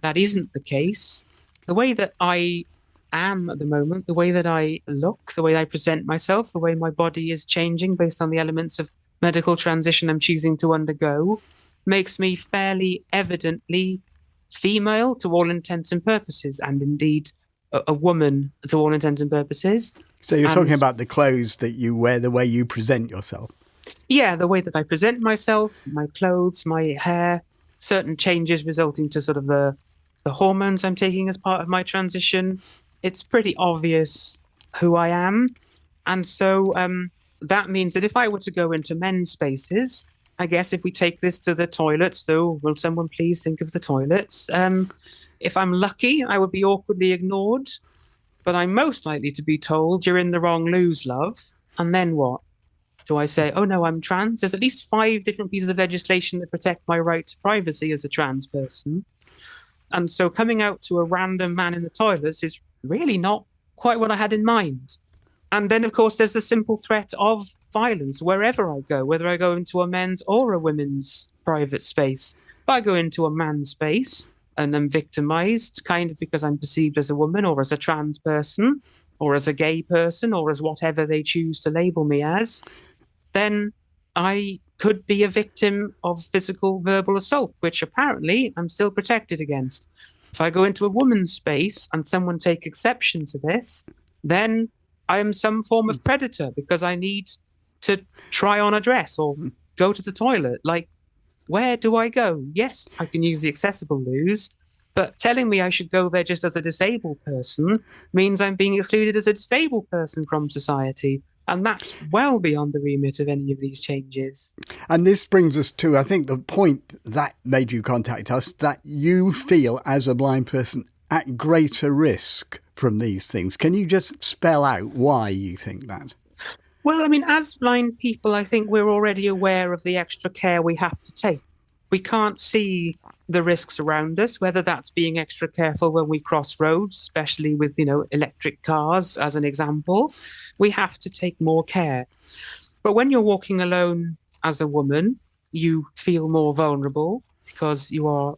That isn't the case. The way that I am at the moment, the way that I look, the way I present myself, the way my body is changing based on the elements of medical transition I'm choosing to undergo, makes me fairly evidently female to all intents and purposes, and indeed a woman to all intents and purposes. So you're talking about the clothes that you wear, the way you present yourself? Yeah, the way that I present myself, my clothes, my hair, certain changes resulting to sort of the hormones I'm taking as part of my transition. It's pretty obvious who I am. And so that means that if I were to go into men's spaces, I guess if we take this to the toilets, though, will someone please think of the toilets? If I'm lucky, I would be awkwardly ignored, but I'm most likely to be told you're in the wrong loos, love. And then what? Do I say, oh no, I'm trans? There's at least 5 different pieces of legislation that protect my right to privacy as a trans person. And so coming out to a random man in the toilets is really not quite what I had in mind. And then, of course, there's the simple threat of violence wherever I go, whether I go into a men's or a women's private space. If I go into a man's space and I'm victimized, kind of because I'm perceived as a woman or as a trans person or as a gay person or as whatever they choose to label me as, then I could be a victim of physical verbal assault, which apparently I'm still protected against. If I go into a woman's space and someone take exception to this, then I am some form of predator because I need to try on a dress or go to the toilet. Like, where do I go? Yes, I can use the accessible loos, but telling me I should go there just as a disabled person means I'm being excluded as a disabled person from society. And that's well beyond the remit of any of these changes. And this brings us to, I think, the point that made you contact us, that you feel as a blind person at greater risk from these things. Can you just spell out why you think that? Well, I mean, as blind people, I think we're already aware of the extra care we have to take. We can't see the risks around us, whether that's being extra careful when we cross roads, especially with, electric cars, as an example. We have to take more care. But when you're walking alone as a woman, you feel more vulnerable because you are,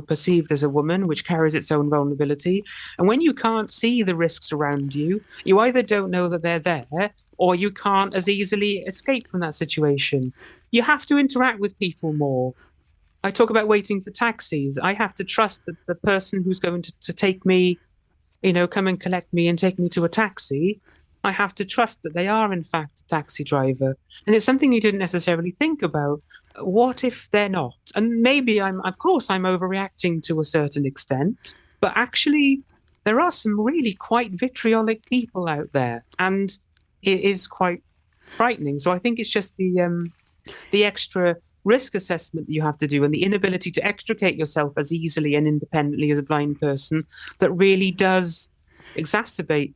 perceived as a woman, which carries its own vulnerability. And when you can't see the risks around you, you either don't know that they're there or you can't as easily escape from that situation. You have to interact with people more. I talk about waiting for taxis. I have to trust that the person who's going to take me, come and collect me and take me to a taxi, I have to trust that they are, in fact, a taxi driver. And it's something you didn't necessarily think about. What if they're not? And maybe I'm overreacting to a certain extent, but actually there are some really quite vitriolic people out there, and it is quite frightening. So I think it's just the extra risk assessment that you have to do and the inability to extricate yourself as easily and independently as a blind person that really does exacerbate,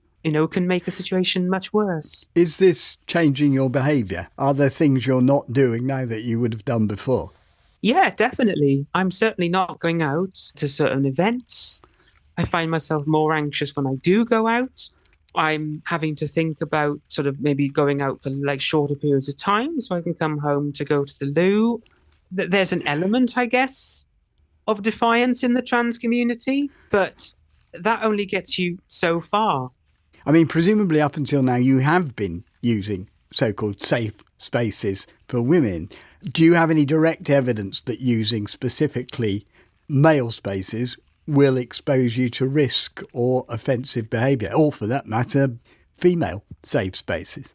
can make a situation much worse. Is this changing your behaviour? Are there things you're not doing now that you would have done before? Yeah, definitely. I'm certainly not going out to certain events. I find myself more anxious when I do go out. I'm having to think about sort of maybe going out for like shorter periods of time so I can come home to go to the loo. There's an element, I guess, of defiance in the trans community, but that only gets you so far. I mean, presumably up until now, you have been using so-called safe spaces for women. Do you have any direct evidence that using specifically male spaces will expose you to risk or offensive behaviour, or for that matter, female safe spaces?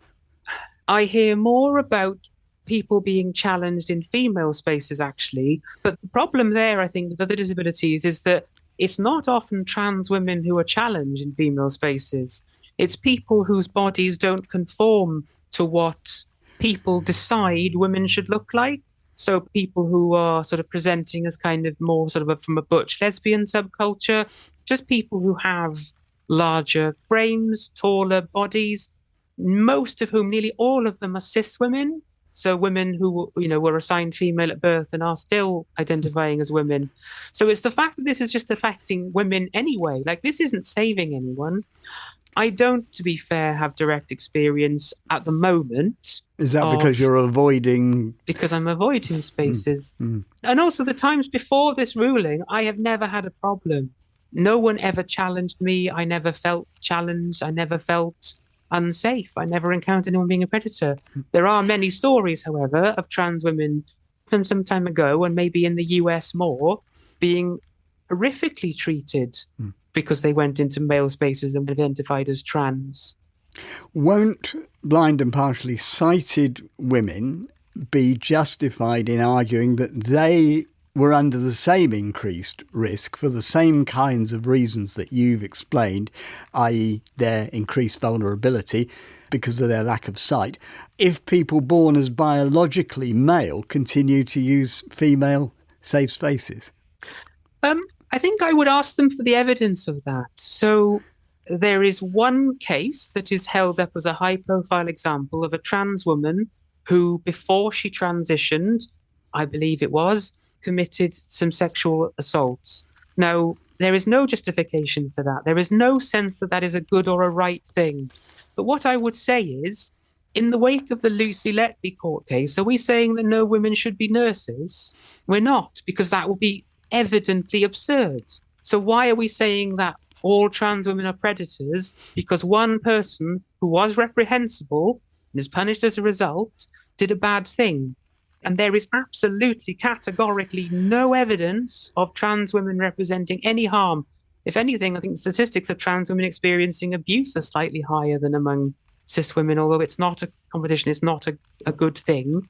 I hear more about people being challenged in female spaces, actually. But the problem there, I think, with other disabilities is that it's not often trans women who are challenged in female spaces. It's people whose bodies don't conform to what people decide women should look like. So people who are sort of presenting as kind of more sort of from a butch lesbian subculture, just people who have larger frames, taller bodies, most of whom, nearly all of them, are cis women. So women who, were assigned female at birth and are still identifying as women. So it's the fact that this is just affecting women anyway. Like, this isn't saving anyone. I don't, to be fair, have direct experience at the moment. Is that because you're avoiding... Because I'm avoiding spaces. And also the times before this ruling, I have never had a problem. No one ever challenged me. I never felt challenged. I never felt unsafe. I never encountered anyone being a predator. There are many stories, however, of trans women from some time ago, and maybe in the US more, being horrifically treated because they went into male spaces and identified as trans. Won't blind and partially sighted women be justified in arguing that they were under the same increased risk for the same kinds of reasons that you've explained, i.e. their increased vulnerability because of their lack of sight, if people born as biologically male continue to use female safe spaces? I think I would ask them for the evidence of that. So there is one case that is held up as a high-profile example of a trans woman who, before she transitioned, I believe it was, committed some sexual assaults. Now, there is no justification for that. There is no sense that that is a good or a right thing. But what I would say is, in the wake of the Lucy Letby court case, are we saying that no women should be nurses? We're not, because that would be evidently absurd. So why are we saying that all trans women are predators because one person who was reprehensible and is punished as a result did a bad thing? And there is absolutely categorically no evidence of trans women representing any harm. If anything, I think the statistics of trans women experiencing abuse are slightly higher than among cis women, although it's not a competition, it's not a good thing.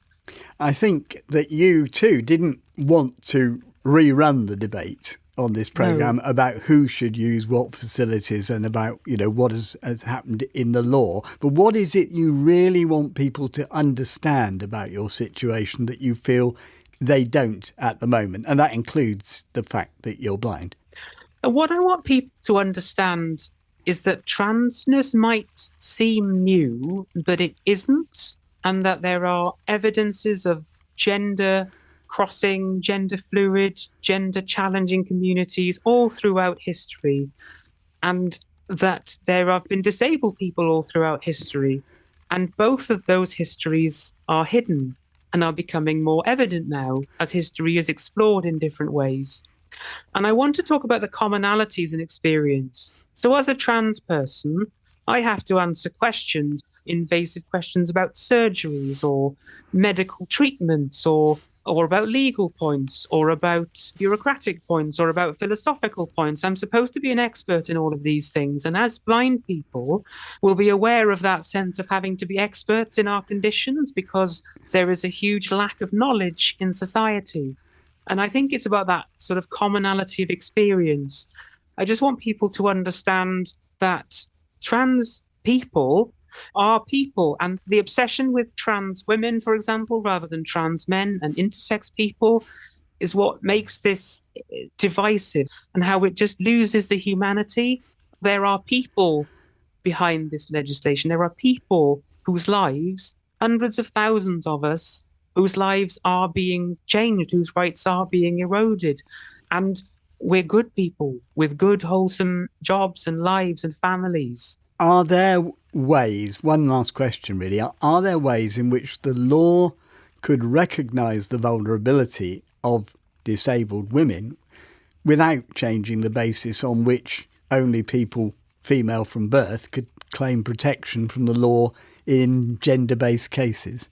I think that you too didn't want to rerun the debate on this programme about who should use what facilities and about, what has happened in the law. But what is it you really want people to understand about your situation that you feel they don't at the moment? And that includes the fact that you're blind. What I want people to understand is that transness might seem new, but it isn't. And that there are evidences of gender crossing, gender fluid, gender challenging communities all throughout history, and that there have been disabled people all throughout history. And both of those histories are hidden and are becoming more evident now as history is explored in different ways. And I want to talk about the commonalities in experience. So as a trans person, I have to answer questions, invasive questions about surgeries or medical treatments or about legal points, or about bureaucratic points, or about philosophical points. I'm supposed to be an expert in all of these things. And as blind people, we'll be aware of that sense of having to be experts in our conditions because there is a huge lack of knowledge in society. And I think it's about that sort of commonality of experience. I just want people to understand that trans people are people, and the obsession with trans women, for example, rather than trans men and intersex people is what makes this divisive and how it just loses the humanity. There are people behind this legislation. There are people whose lives, hundreds of thousands of us, whose lives are being changed, whose rights are being eroded. And we're good people with good, wholesome jobs and lives and families. Are there ways, one last question really, are there ways in which the law could recognise the vulnerability of disabled women without changing the basis on which only people female from birth could claim protection from the law in gender-based cases?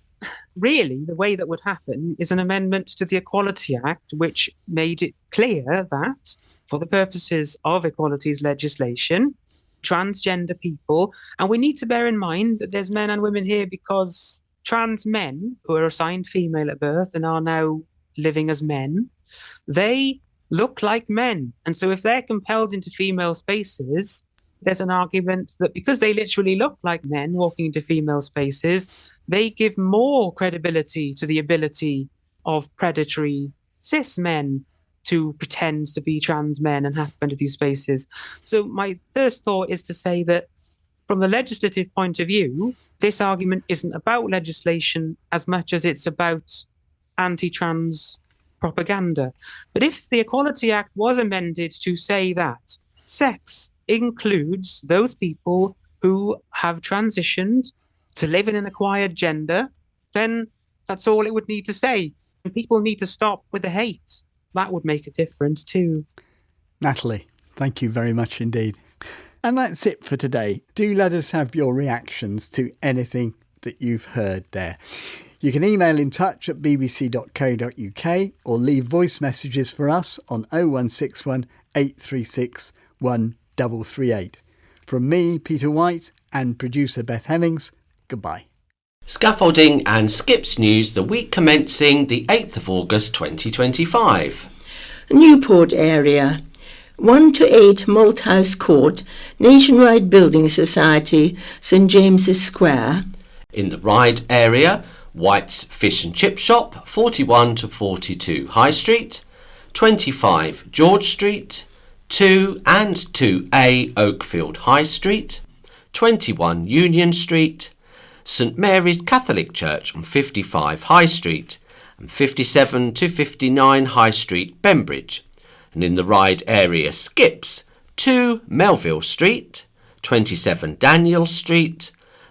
Really, the way that would happen is an amendment to the Equality Act, which made it clear that, for the purposes of equalities legislation, transgender people, and we need to bear in mind that there's men and women here because trans men who are assigned female at birth and are now living as men, they look like men. And so if they're compelled into female spaces, there's an argument that because they literally look like men walking into female spaces, they give more credibility to the ability of predatory cis men to pretend to be trans men and have to enter these spaces. So my first thought is to say that from the legislative point of view, this argument isn't about legislation as much as it's about anti-trans propaganda. But if the Equality Act was amended to say that sex includes those people who have transitioned to live in an acquired gender, then that's all it would need to say. And people need to stop with the hate. That would make a difference too. Natalie, thank you very much indeed. And that's it for today. Do let us have your reactions to anything that you've heard there. You can email in touch at bbc.co.uk or leave voice messages for us on 0161 836 1338. From me, Peter Wight, and producer Beth Hemmings, goodbye. Scaffolding and Skips News the week commencing the 8th of August 2025. Newport area. 1 to 8 Malthouse Court, Nationwide Building Society, St James's Square. In the Ryde area, Wight's Fish and Chip Shop, 41 to 42 High Street, 25 George Street, 2 and 2A Oakfield High Street, 21 Union Street, St Mary's Catholic Church on 55 High Street, and 57 to 59 High Street, Bembridge. And in the Ryde area, Skips, 2 Melville Street, 27 Daniel Street,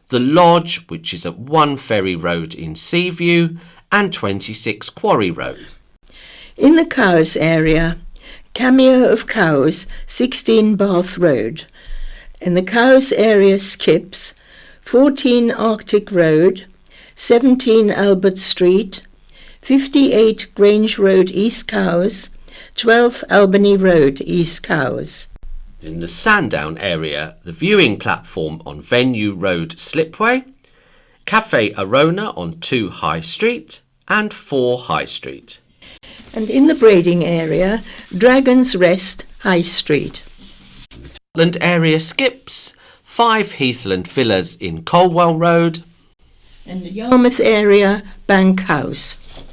The Lodge, which is at 1 Ferry Road in Seaview, and 26 Quarry Road. In the Cowes area, Cameo of Cows, 16 Bath Road. In the Cowes area, Skips, 14 Arctic Road, 17 Albert Street, 58 Grange Road, East Cowes, 12 Albany Road, East Cowes. In the Sandown area, the viewing platform on Venue Road, Slipway, Cafe Arona on 2 High Street and 4 High Street. And in the Brading area, Dragon's Rest, High Street. Rutland area, Skips, 5 Heathland Villas in Colwell Road. And the Yarmouth area, Bank House.